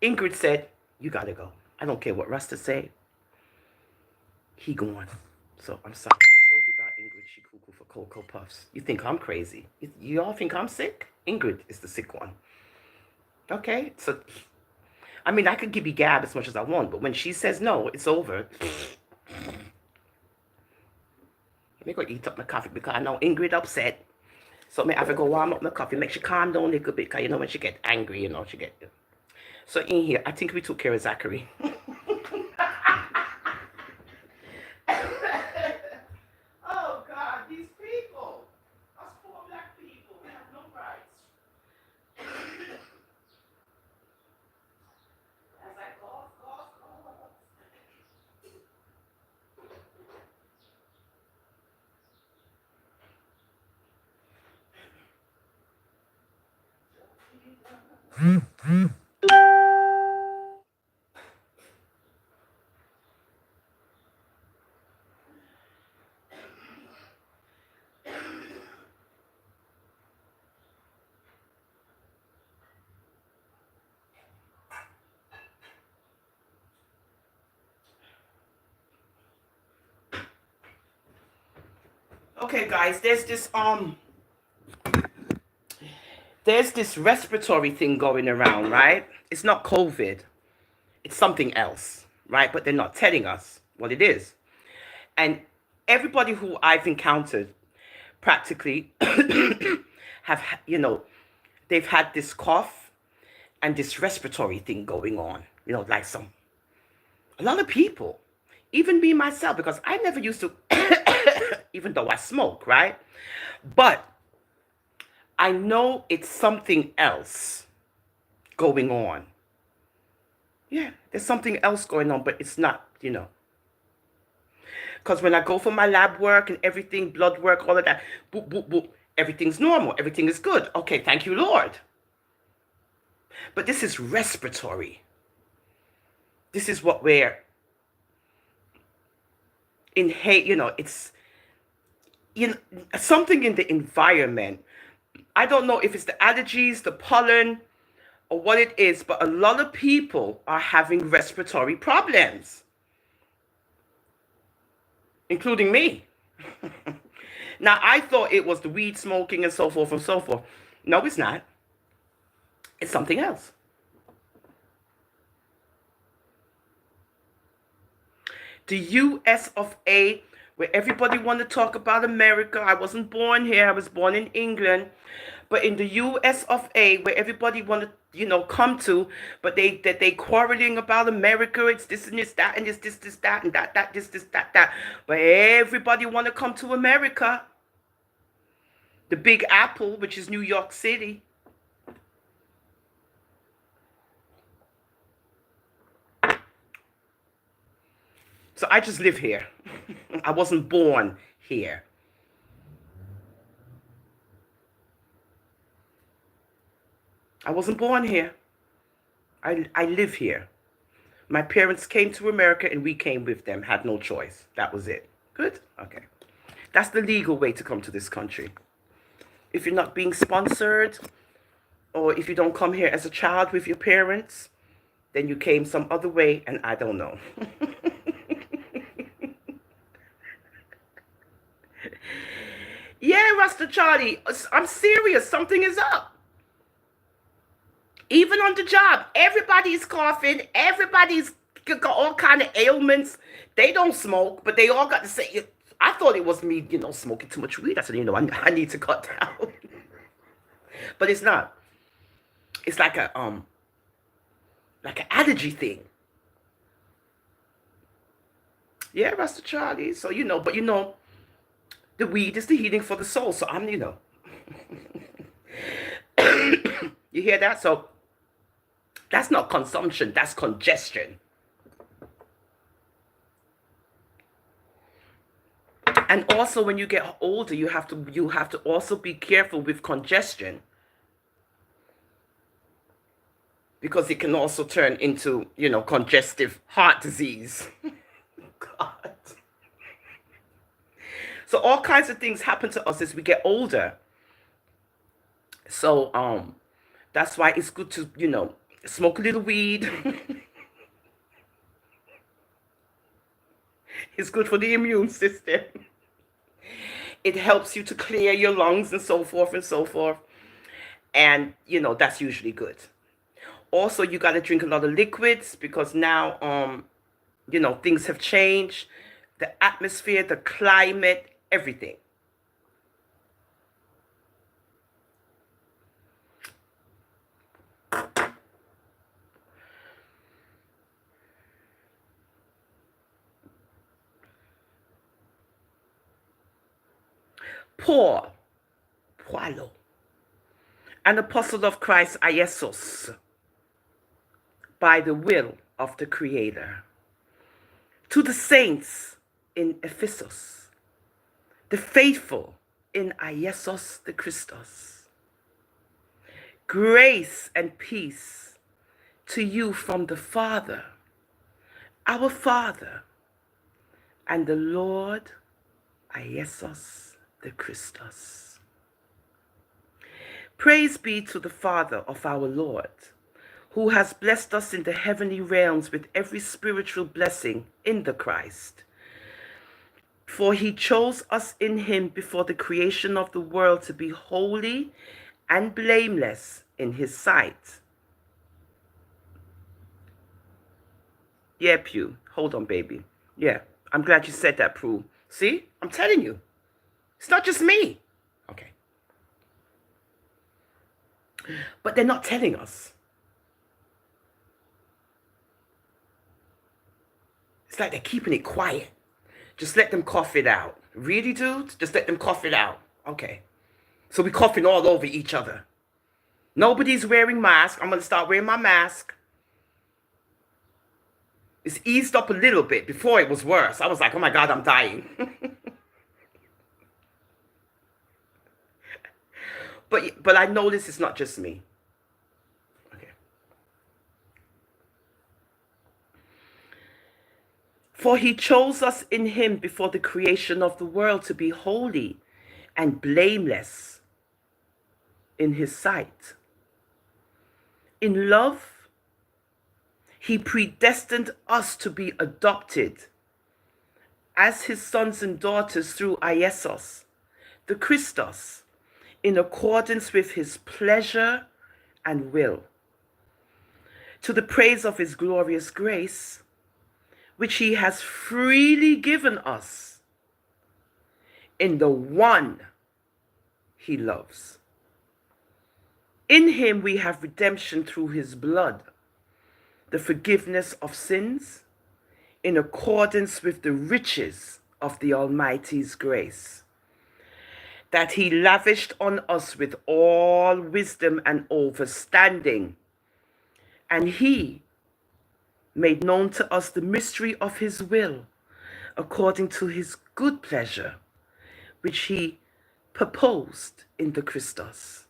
Ingrid said, you gotta go. I don't care what Rasta say. He gone. So I'm sorry. I told you about Ingrid. She cuckoo for Cocoa Puffs. You think I'm crazy? You all think I'm sick? Ingrid is the sick one. Okay? So, I mean, I could give you gab as much as I want, but when she says no, it's over. Let me go eat up my coffee because I know Ingrid upset. So I have to go warm up my coffee, make she calm down a little bit, because you know when she get angry, she get. So in here, I think we took care of Zachary. Oh God, these people, us poor black people, we have no rights. As I cough. Okay, guys, there's this respiratory thing going around, right? It's not COVID. It's something else, right? But they're not telling us what it is. And everybody who I've encountered practically have, they've had this cough and this respiratory thing going on, like a lot of people, even me myself, because I never used to, even though I smoke, right? But I know it's something else going on. Yeah, there's something else going on, but it's not, Because when I go for my lab work and everything, blood work, all of that, boop, boop, boop, everything's normal. Everything is good. Okay, thank you, Lord. But this is respiratory. This is what we're inhale, it's, something in the environment. I don't know if it's the allergies, the pollen, or what it is, but a lot of people are having respiratory problems, including me. Now, I thought it was the weed smoking and so forth and so forth. No, it's not. It's something else. The US of A, where everybody want to talk about America. I wasn't born here. I was born in England. But in the US of A, where everybody want to, come to, but they quarreling about America. It's this and this, that, and this, that, and that, this, that. But everybody want to come to America. The Big Apple, which is New York City. So I just live here. I wasn't born here. I wasn't born here. I live here. My parents came to America and we came with them. Had no choice. That was it. Good? Okay. That's the legal way to come to this country. If you're not being sponsored, or if you don't come here as a child with your parents, then you came some other way, and I don't know. Yeah, Rasta Charlie, I'm serious. Something is up. Even on the job, everybody's coughing. Everybody's got all kind of ailments. They don't smoke, but they all got to say. I thought it was me, smoking too much weed. I said, I need to cut down. But it's not. It's like an allergy thing. Yeah, Rasta Charlie. So but the weed is the healing for the soul. So I'm, you hear that? So That's not consumption, that's congestion. And also when you get older, you have to also be careful with congestion, because it can also turn into, congestive heart disease. God. So all kinds of things happen to us as we get older. So that's why it's good to, smoke a little weed. It's good for the immune system. It helps you to clear your lungs and so forth and so forth. And, that's usually good. Also, you got to drink a lot of liquids, because now, things have changed. The atmosphere, the climate, everything. Paul, Paulo, an apostle of Christ Jesus, by the will of the Creator, to the saints in Ephesus, the faithful in Jesus the Christus, grace and peace to you from the Father, our Father, and the Lord Jesus the Christus. Praise be to the Father of our Lord, who has blessed us in the heavenly realms with every spiritual blessing in the Christ. For he chose us in him before the creation of the world to be holy and blameless in his sight. Yeah, Pew. Hold on, baby. Yeah, I'm glad you said that, Prue. See? I'm telling you. It's not just me. Okay. But they're not telling us. It's like they're keeping it quiet. Just let them cough it out. Really, dudes? Just let them cough it out. Okay. So we're coughing all over each other. Nobody's wearing masks. I'm going to start wearing my mask. It's eased up a little bit. Before it was worse. I was like, oh my God, I'm dying. But I notice it's not just me. Okay. For he chose us in him before the creation of the world to be holy and blameless in his sight. In love, he predestined us to be adopted as his sons and daughters through Jesus, the Christus, in accordance with his pleasure and will, to the praise of his glorious grace, which he has freely given us in the one he loves. In him we have redemption through his blood, the forgiveness of sins, in accordance with the riches of the Almighty's grace, that he lavished on us with all wisdom and understanding. And he made known to us the mystery of his will, according to his good pleasure, which he purposed in the Christus,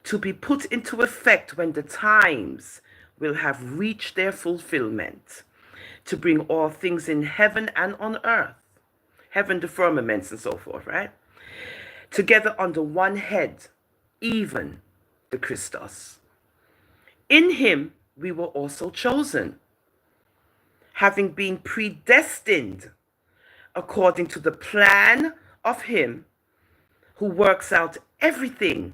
to be put into effect when the times will have reached their fulfillment, to bring all things in heaven and on earth, heaven, the firmaments and so forth, right? Together under one head, even the Christus. In him we were also chosen, having been predestined according to the plan of him who works out everything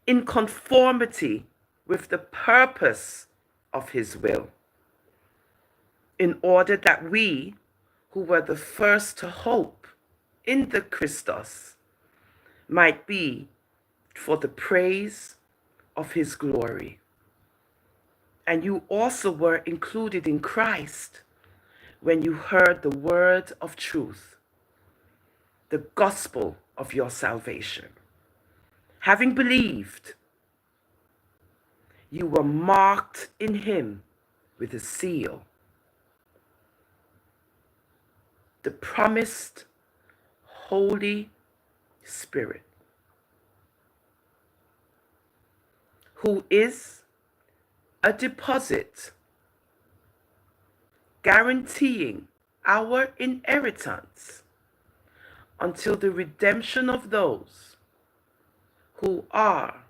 in conformity with the purpose of his will, in order that we, who were the first to hope in the Christus, might be for the praise of his glory. And you also were included in Christ when you heard the word of truth, the gospel of your salvation. Having believed, You were marked in him with a seal, the promised Holy Spirit, who is a deposit guaranteeing our inheritance until the redemption of those who are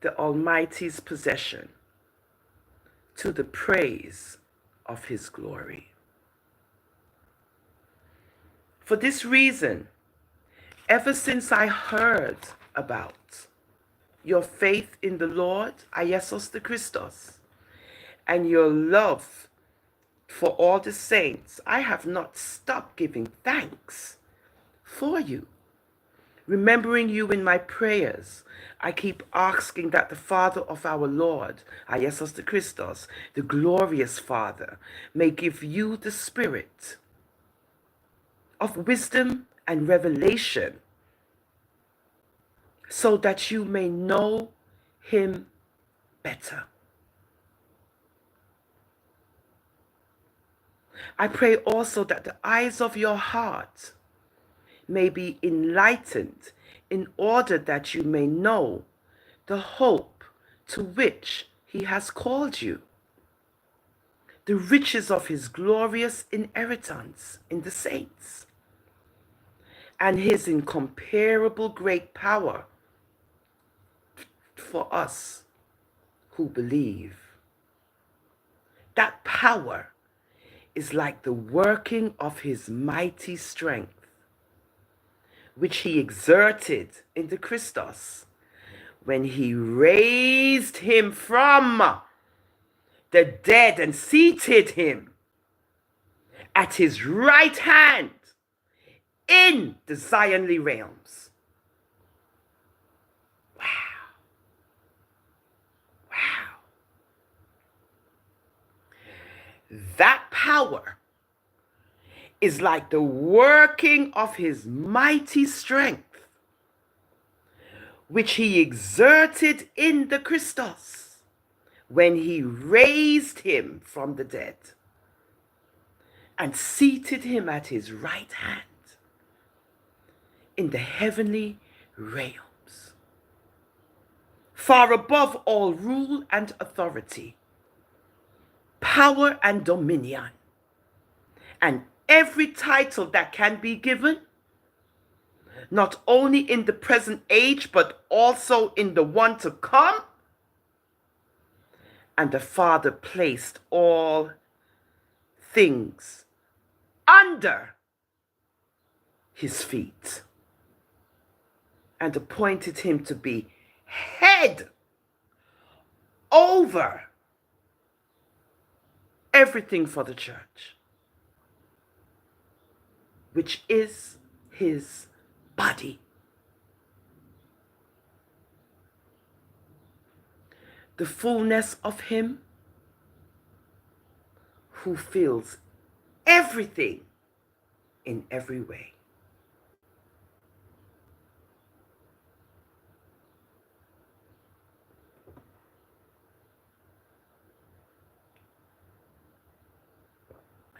the Almighty's possession, to the praise of his glory. For this reason, ever since I heard about your faith in the Lord, Jesus the Christus, and your love for all the saints, I have not stopped giving thanks for you, remembering you in my prayers. I keep asking that the Father of our Lord, Jesus the Christus, the glorious Father, may give you the spirit of wisdom and revelation, so that you may know him better. I pray also that the eyes of your heart may be enlightened, in order that you may know the hope to which he has called you, the riches of his glorious inheritance in the saints, and his incomparable great power for us who believe. That power is like the working of his mighty strength, which he exerted in the Christus when he raised him from the dead and seated him at his right hand in the Zionly realms. Wow. Wow. That power is like the working of his mighty strength, which he exerted in the Christus when he raised him from the dead and seated him at his right hand in the heavenly realms, far above all rule and authority, power and dominion, and every title that can be given, not only in the present age, but also in the one to come. And the Father placed all things under his feet and appointed him to be head over everything for the church, which is his body. The fullness of him who fills everything in every way.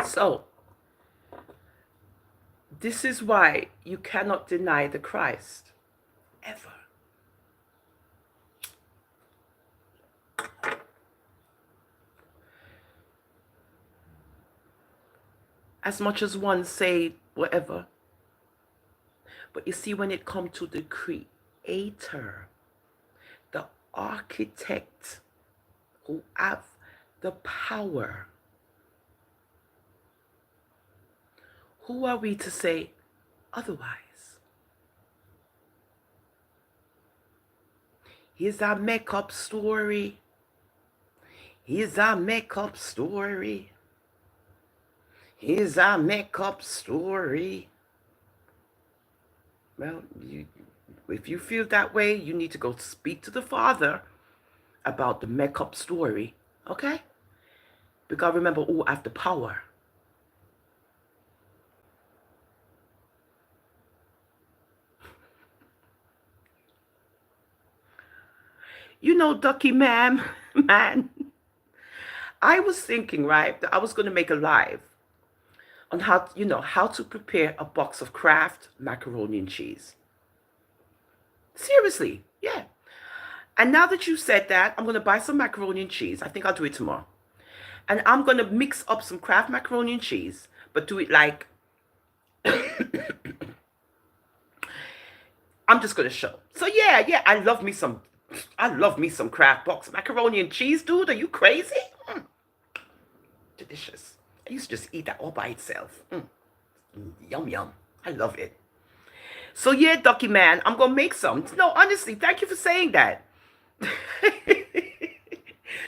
So, this is why you cannot deny the Christ, ever. As much as one say whatever, but you see, when it comes to the creator, the architect who have the power, who are we to say otherwise? He's a make-up story. He's a make-up story. He's a make-up story. Well, if you feel that way, you need to go speak to the Father about the make-up story, okay? Because remember, who have the power. You know, Ducky man, man, I was thinking, right, that I was going to make a live on how to prepare a box of Kraft macaroni and cheese. Seriously, yeah. And now that you said that, I'm going to buy some macaroni and cheese. I think I'll do it tomorrow. And I'm going to mix up some Kraft macaroni and cheese, but do it like I'm just going to show. So yeah, I love me some Kraft box macaroni and cheese, dude. Are you crazy? Delicious. I used to just eat that all by itself. Yum, yum. I love it. So yeah, Ducky man, I'm going to make some. No, honestly, thank you for saying that.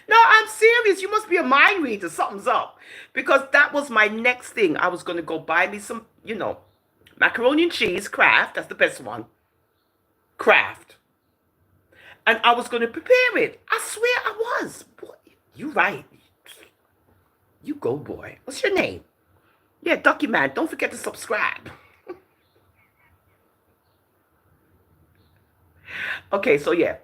No, I'm serious. You must be a mind reader. Something's up. Because that was my next thing. I was going to go buy me some, macaroni and cheese, Kraft. That's the best one. Kraft. And I was going to prepare it. I swear I was. Boy, you right. You go, boy. What's your name? Yeah, Ducky Man. Don't forget to subscribe. Okay, so yeah.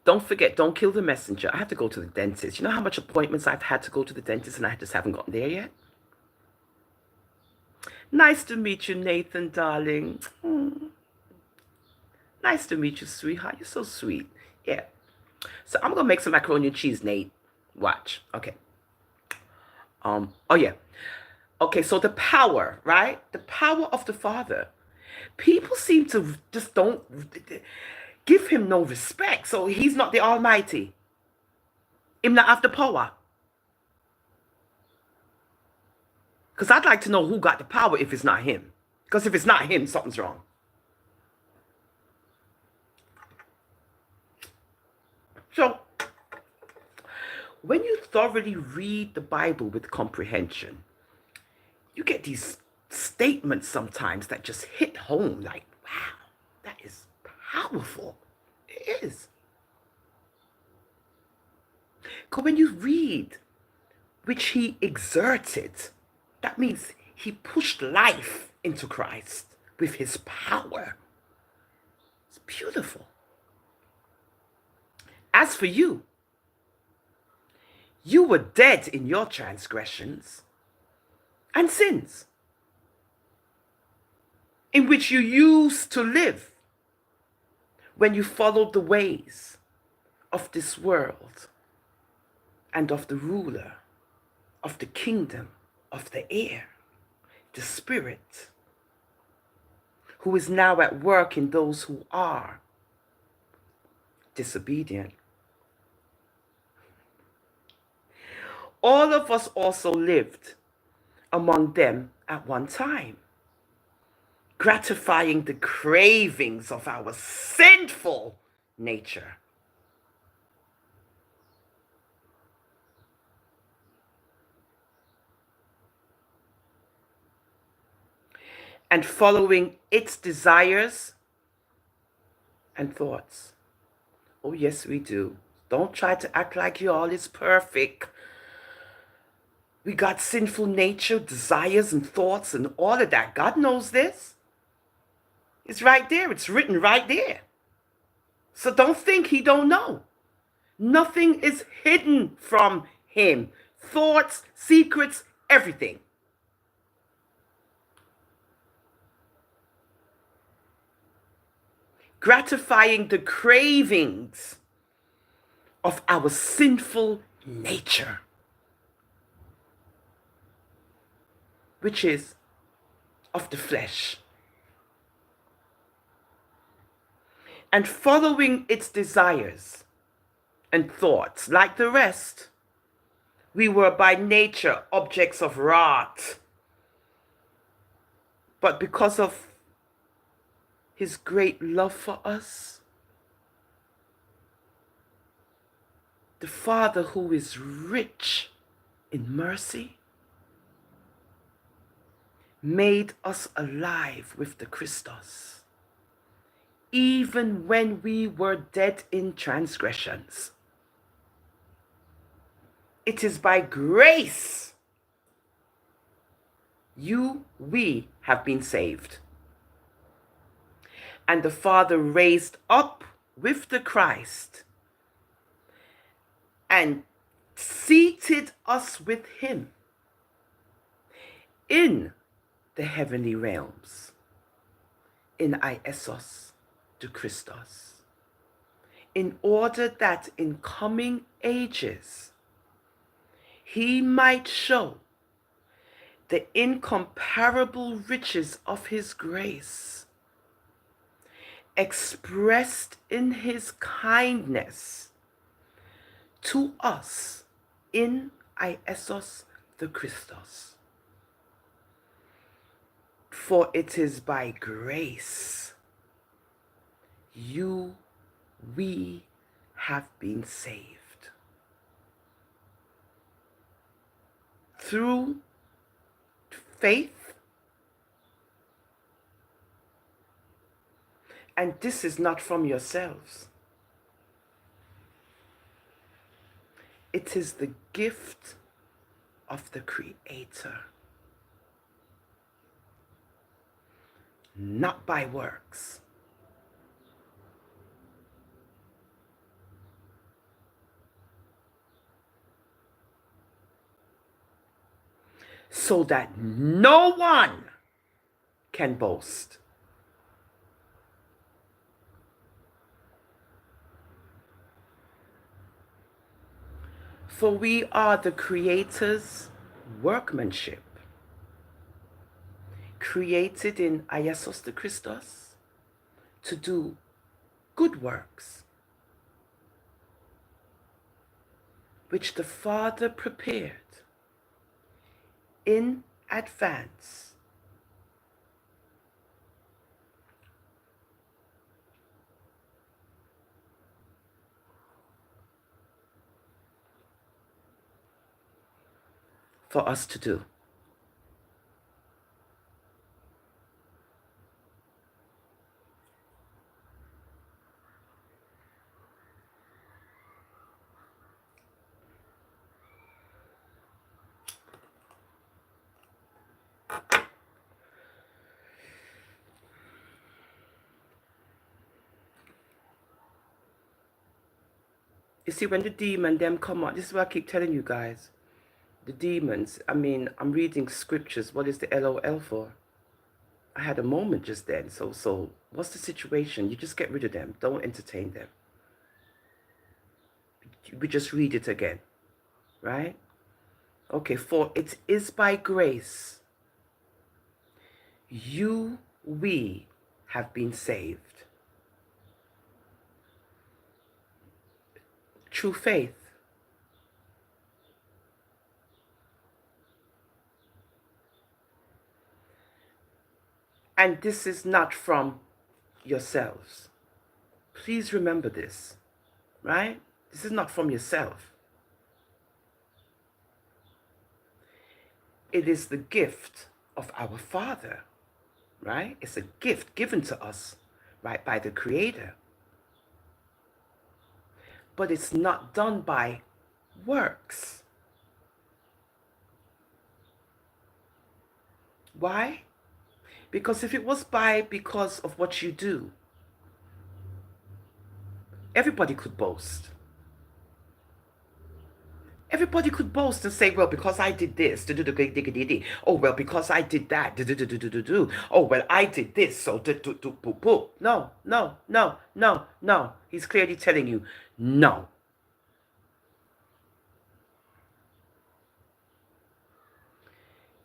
Don't forget, don't kill the messenger. I have to go to the dentist. You know how much appointments I've had to go to the dentist and I just haven't gotten there yet? Nice to meet you, Nathan, darling. Nice to meet you, sweetheart. You're so sweet. Yeah. So I'm going to make some macaroni and cheese, Nate. Watch. Okay. Oh, yeah. Okay, so the power, right? The power of the Father. People seem to just don't give him no respect. So he's not the Almighty. Him not have the power. Because I'd like to know who got the power if it's not him. Because if it's not him, something's wrong. So, when you thoroughly read the Bible with comprehension, you get these statements sometimes that just hit home like, wow, that is powerful. It is. Because when you read, which he exerted, that means he pushed life into Christ with his power. It's beautiful. As for you, you were dead in your transgressions and sins, in which you used to live when you followed the ways of this world and of the ruler of the kingdom of the air, the Spirit, who is now at work in those who are disobedient. All of us also lived among them at one time, gratifying the cravings of our sinful nature. And following its desires and thoughts. Oh, yes, we do. Don't try to act like you all is perfect. We got sinful nature, desires, and thoughts, and all of that. God knows this. It's right there. It's written right there. So don't think he don't know. Nothing is hidden from him. Thoughts, secrets, everything. Gratifying the cravings of our sinful nature, which is of the flesh, and following its desires and thoughts. Like the rest, we were by nature objects of wrath, but because of his great love for us, the Father, who is rich in mercy, made us alive with the Christos, even when we were dead in transgressions. It is by grace we have been saved. and the Father raised up with the Christ and seated us with him in the heavenly realms, in Iesos to Christos, in order that in coming ages he might show the incomparable riches of his grace, expressed in his kindness to us in Iesos the Christos. For it is by grace we have been saved through faith, and this is not from yourselves. It is the gift of the Creator, not by works. So that no one can boast. For we are the Creator's workmanship, created in Iesos the Christos to do good works, which the Father prepared in advance for us to do. You see, when the demon them come on, this is what I keep telling you guys. The demons, I mean, I'm reading scriptures. What is the LOL for? I had a moment just then. So what's the situation? You just get rid of them. Don't entertain them. We just read it again, right? Okay, for it is by grace we have been saved through faith. And this is not from yourselves. Please remember this, right? This is not from yourself. It is the gift of our Father, right? It's a gift given to us, right, by the Creator. But it's not done by works. Why? Because if it was because of what you do, everybody could boast. Everybody could boast and say, well, because I did this, oh, well, because I did that, oh, well, I did this, so no, no, no, no, no. He's clearly telling you, no.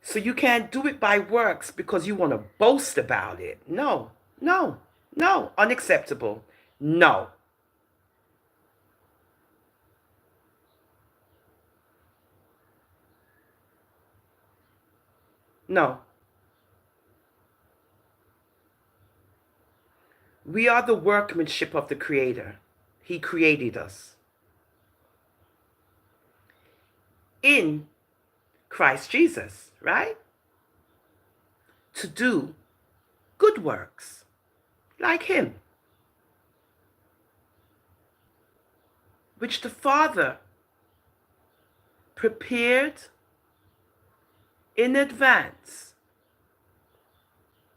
So you can't do it by works because you want to boast about it. No, no, no, unacceptable. No. No. We are the workmanship of the Creator. He created us in Christ Jesus, right? To do good works like him, which the Father prepared in advance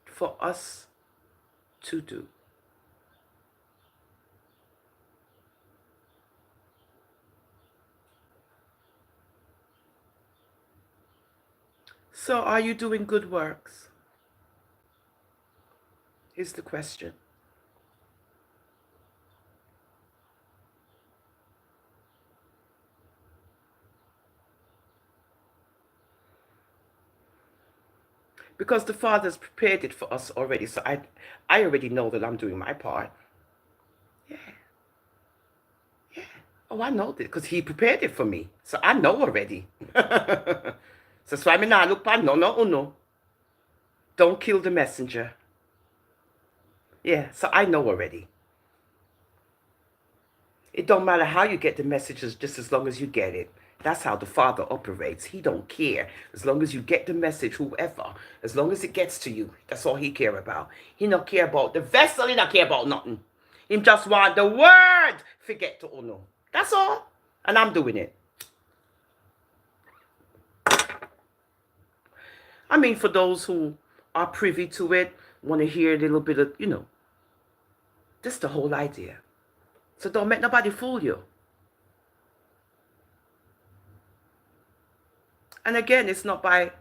for us to do. So are you doing good works? Is the question. Because the Father's prepared it for us already. So I already know that I'm doing my part. Yeah. Yeah. Oh, I know this because he prepared it for me. So I know already. So swami na look pa no uno. Don't kill the messenger. Yeah, so I know already. It don't matter how you get the messages, just as long as you get it. That's how the Father operates. He don't care. As long as you get the message, whoever, as long as it gets to you, that's all he care about. He not care about the vessel, he not care about nothing. He just want the word forget to uno. That's all. And I'm doing it. I mean, for those who are privy to it, want to hear a little bit of, just the whole idea. So don't make nobody fool you. And again, it's not by,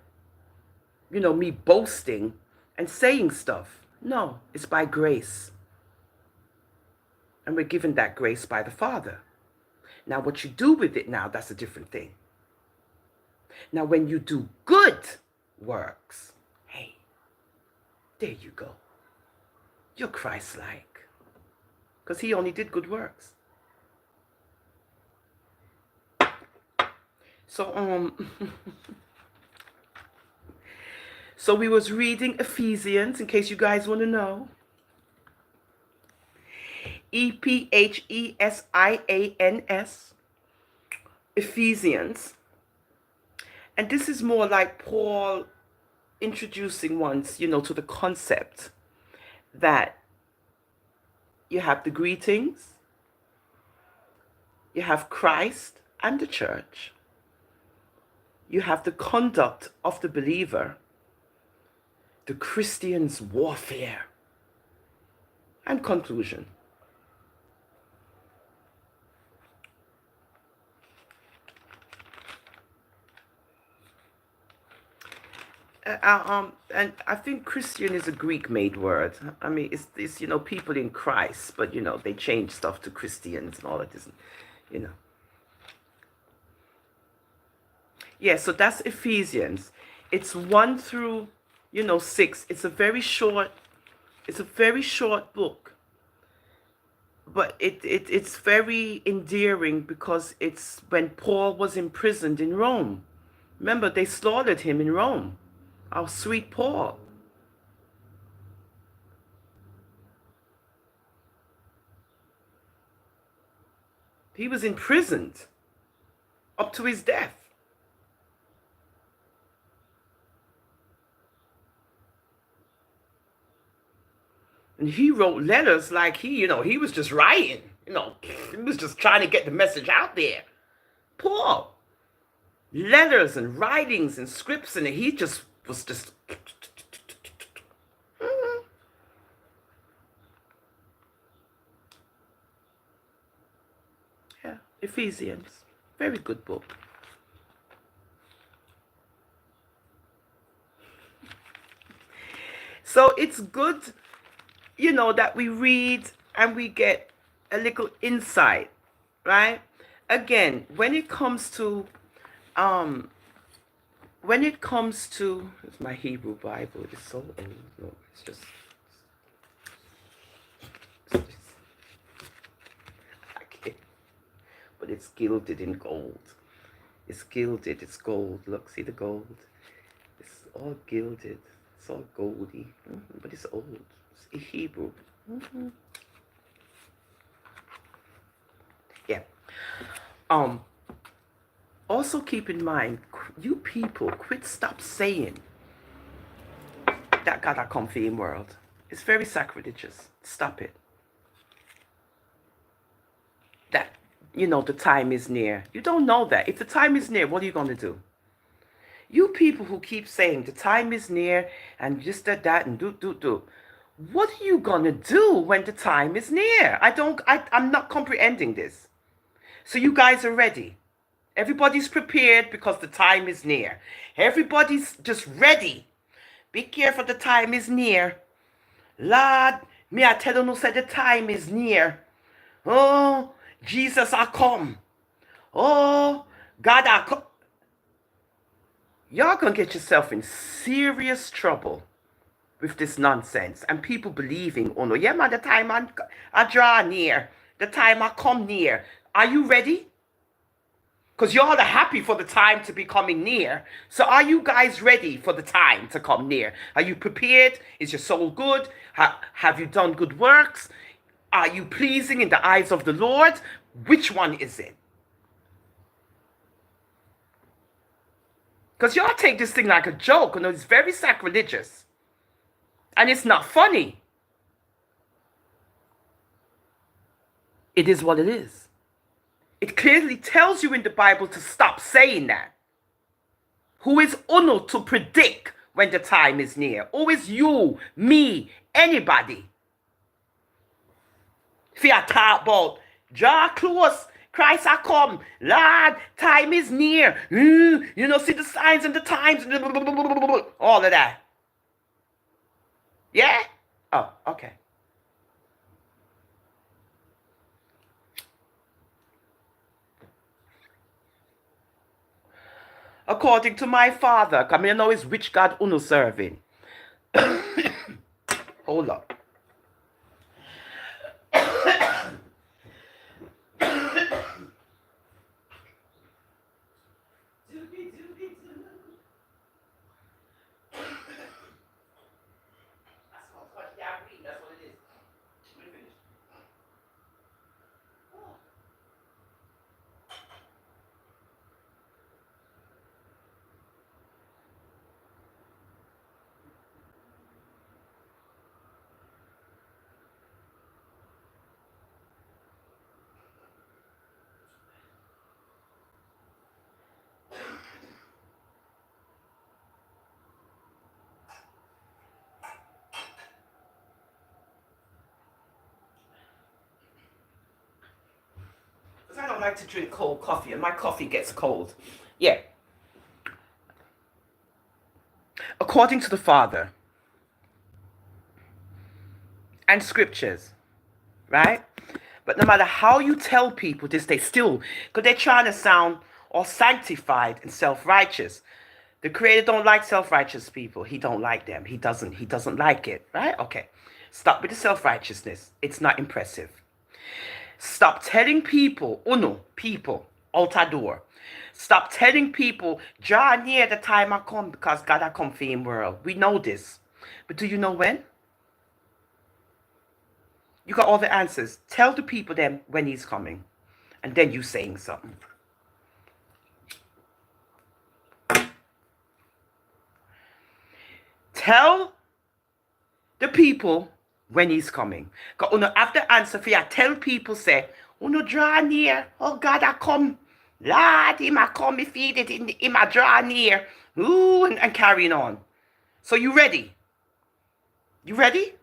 me boasting and saying stuff. No, it's by grace. And we're given that grace by the Father. Now, what you do with it now, that's a different thing. Now, when you do good works, hey, there you go. You're Christ-like. Because he only did good works. So, so we was reading Ephesians, in case you guys want to know. Ephesians. Ephesians. And this is more like Paul introducing once, to the concept that you have the greetings, you have Christ and the church, you have the conduct of the believer, the Christian's warfare, and conclusion. And I think Christian is a Greek-made word. I mean, it's people in Christ, but they change stuff to Christians and all of this, Yeah, so that's Ephesians. It's 1 through 6. It's a very short book, but it's very endearing because it's when Paul was imprisoned in Rome. Remember, they slaughtered him in Rome. Our sweet Paul. He was imprisoned up to his death. And he wrote letters like he was just writing. He was just trying to get the message out there. Paul. Letters and writings and scripts, and he just was just. Yeah, Ephesians. Very good book. So it's good, that we read and we get a little insight, right? Again, when it comes to it's my Hebrew Bible, it's so old. No, it's just I can't. But it's gilded in gold. It's gilded, it's gold. Look, see the gold? It's all gilded. It's all goldy. But it's old. It's Hebrew. Yeah. Also keep in mind, you people, stop saying that God a comfy in world. It's very sacrilegious. Stop it. That, the time is near. You don't know that. If the time is near, what are you going to do? You people who keep saying the time is near and just that and do. What are you going to do when the time is near? I'm not comprehending this. So you guys are ready. Everybody's prepared because the time is near. Everybody's just ready. Be careful, the time is near. Lord, me I tell you no say the time is near. Oh, Jesus I come. Oh, God I come. Y'all gonna get yourself in serious trouble with this nonsense and people believing, oh no, yeah man, the time I draw near, the time I come near. Are you ready? Because y'all are happy for the time to be coming near. So are you guys ready for the time to come near? Are you prepared? Is your soul good? Have you done good works? Are you pleasing in the eyes of the Lord? Which one is it? Because y'all take this thing like a joke. You know, it's very sacrilegious. And it's not funny. It is what it is. It clearly tells you in the Bible to stop saying that. Who is Uno to predict when the time is near? Who is you, me, anybody? If you talk about, draw close, Christ I come, Lord, time is near. You know, see the signs and the times, all of that. Yeah? Oh, okay. According to my father, come here know is which God Uno serving. Hold up. Because I don't like to drink cold coffee, and my coffee gets cold. Yeah. According to the Father and scriptures, right? But no matter how you tell people this, they still, because they're trying to sound all sanctified and self-righteous. The Creator don't like self-righteous people. He don't like them. He doesn't like it, right? Okay. Stop with the self-righteousness. It's not impressive. Stop telling people, uno, people, altar door. Stop telling people, draw near the time I come because God I come for him world. We know this. But do you know when? You got all the answers. Tell the people then when he's coming. And then you saying something. Tell the people when he's coming. Because you have the answer for you. Tell people, say, you draw near. Oh God, I come. Lord, him I come, me feed it, him I draw near. Ooh, and carrying on. So you ready? You ready?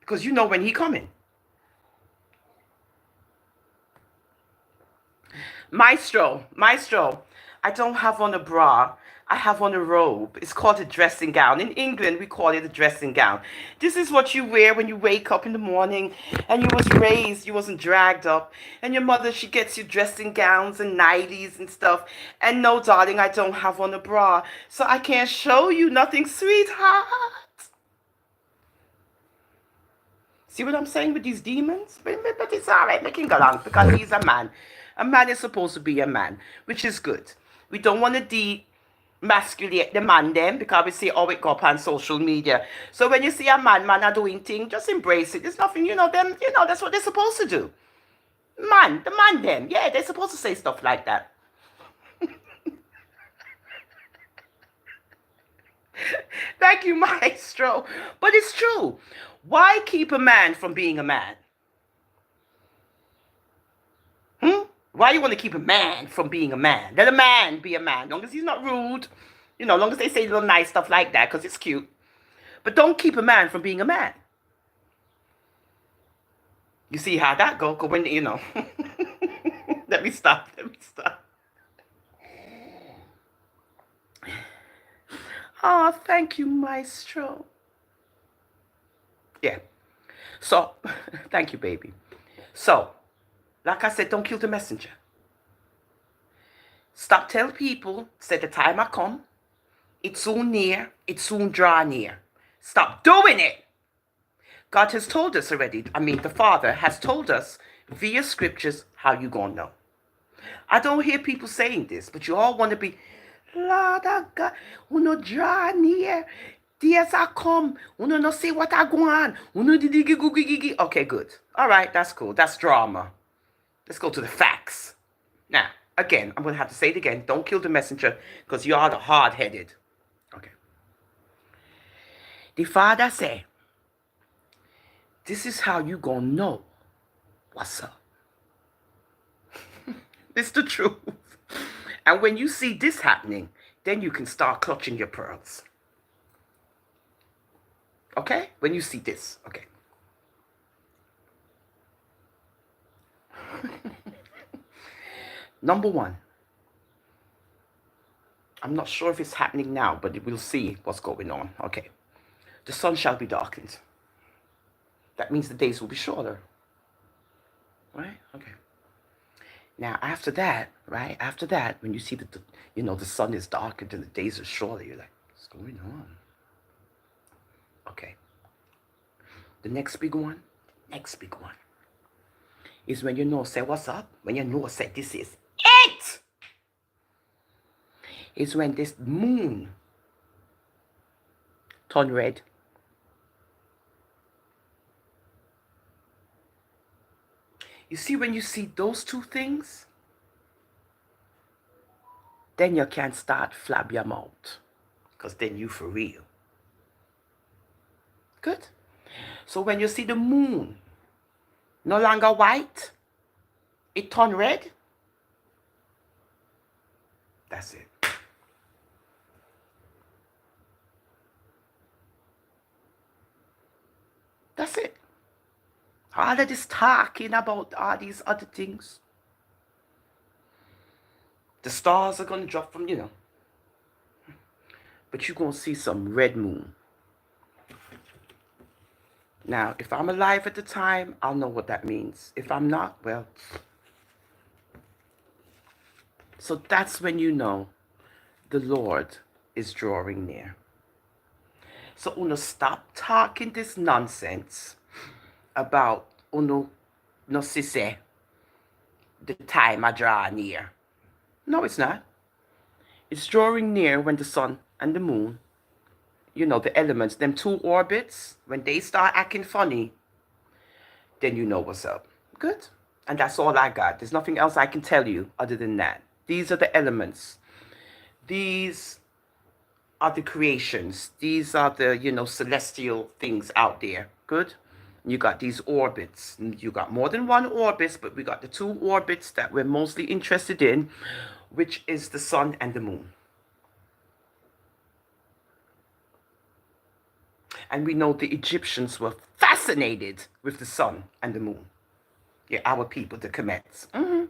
Because you know when he coming. Maestro, I don't have on a bra. I have on a robe. It's called a dressing gown. In England, we call it a dressing gown. This is what you wear when you wake up in the morning and you was raised, you wasn't dragged up. And your mother, she gets you dressing gowns and nighties and stuff. And no, darling, I don't have on a bra. So I can't show you nothing, sweetheart. See what I'm saying with these demons? But it's all right, make him go along because he's a man. A man is supposed to be a man, which is good. We don't want to demasculate the man then because we see how it go up on social media. So when you see a man are doing things, just embrace it. There's nothing, that's what they're supposed to do. The man them, yeah, they're supposed to say stuff like that. Thank you, Maestro. But it's true. Why keep a man from being a man? Why you want to keep a man from being a man? Let a man be a man, long as he's not rude, long as they say little nice stuff like that, because it's cute. But don't keep a man from being a man. You see how that go? When, let me stop. Oh, thank you, Maestro. Yeah. So, thank you, baby. So, like I said, don't kill the messenger. Stop telling people, say the time I come, it's soon near, it soon draw near. Stop doing it. God has told us already. I mean, the Father has told us via scriptures how you gonna know. I don't hear people saying this, but you all want to be, Lord of God, uno draw near. Days I come, uno no see what I go on. Uno di. Okay, good. All right, that's cool. That's drama. Let's go to the facts. Now, again, I'm going to have to say it again. Don't kill the messenger because you are the hard-headed. Okay. The Father said, this is how you going to know what's up. It's the truth. And when you see this happening, then you can start clutching your pearls. Okay? When you see this. Okay. Number one. I'm not sure if it's happening now, but we'll see what's going on. Okay. The sun shall be darkened. That means the days will be shorter. Right? Okay. Now, after that, right? After that, when you see that the sun is darkened and the days are shorter, you're like, what's going on? Okay. The next big one is when you know, say, what's up? When you know, say, this is it. Is when this moon turn red. You see, when you see those two things, then you can start flab your mouth. Because then you for real. Good? So when you see the moon no longer white, it turn red, that's it. That's it. All of this talking about all these other things. The stars are going to drop from, But you're going to see some red moon. Now, if I'm alive at the time, I'll know what that means. If I'm not, well. So that's when you know the Lord is drawing near. So uno stop talking this nonsense about uno no si say the time I draw near. No, it's not. It's drawing near when the sun and the moon, the elements, them two orbits, when they start acting funny, then you know what's up. Good? And that's all I got. There's nothing else I can tell you other than that. These are the elements. These are the creations. These are the, celestial things out there. Good? You got these orbits. You got more than one orbit, but we got the two orbits that we're mostly interested in, which is the sun and the moon. And we know the Egyptians were fascinated with the sun and the moon. Yeah, our people, the Kemets. Mm-hmm.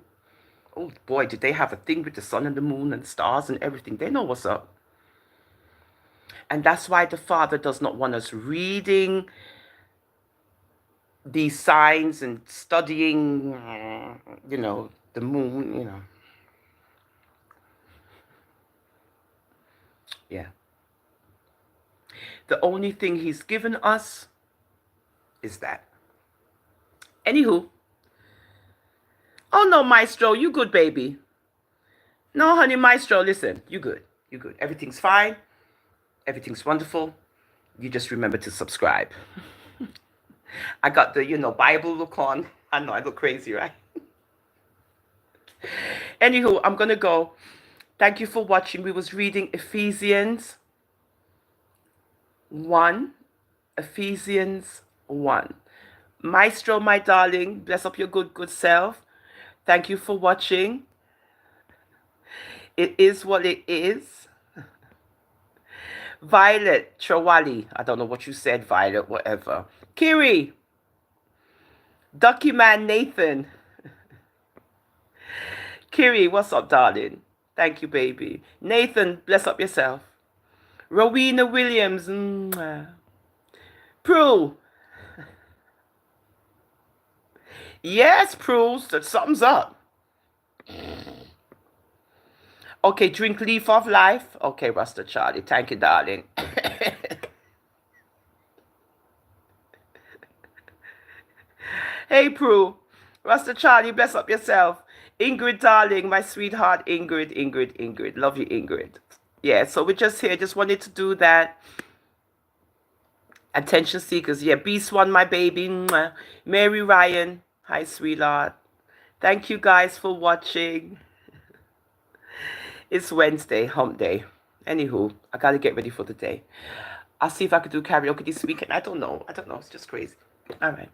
Oh boy, did they have a thing with the sun and the moon and stars and everything. They know what's up. And that's why the Father does not want us reading these signs and studying, the moon, Yeah. The only thing he's given us is that. Anywho. Oh, no, Maestro, you good, baby. No, honey, Maestro, listen, you good. You good. Everything's fine. Everything's wonderful. You just remember to subscribe. I got the, Bible look on. I know I look crazy, right? Anywho, I'm going to go. Thank you for watching. We was reading Ephesians 1. Ephesians 1. Maestro, my darling, bless up your good self. Thank you for watching. It is what it is. Violet Chawali. I don't know what you said, Violet, whatever. Kiri. Ducky Man Nathan. Kiri, what's up, darling? Thank you, baby. Nathan, bless up yourself. Rowena Williams. Mwah. Prue. Yes, Prue. Something's up. Okay, drink Leaf of Life. Okay, Rasta Charlie. Thank you, darling. Hey, Prue. Rasta Charlie, bless up yourself. Ingrid, darling, my sweetheart. Ingrid. Love you, Ingrid. Yeah, so we're just here. Just wanted to do that. Attention seekers. Yeah, Beast One, my baby. Mwah. Mary Ryan. Hi, sweetheart. Thank you guys for watching. It's Wednesday, hump day. Anywho, I gotta get ready for the day. I'll see if I could do karaoke this weekend. I don't know. It's just crazy. All right.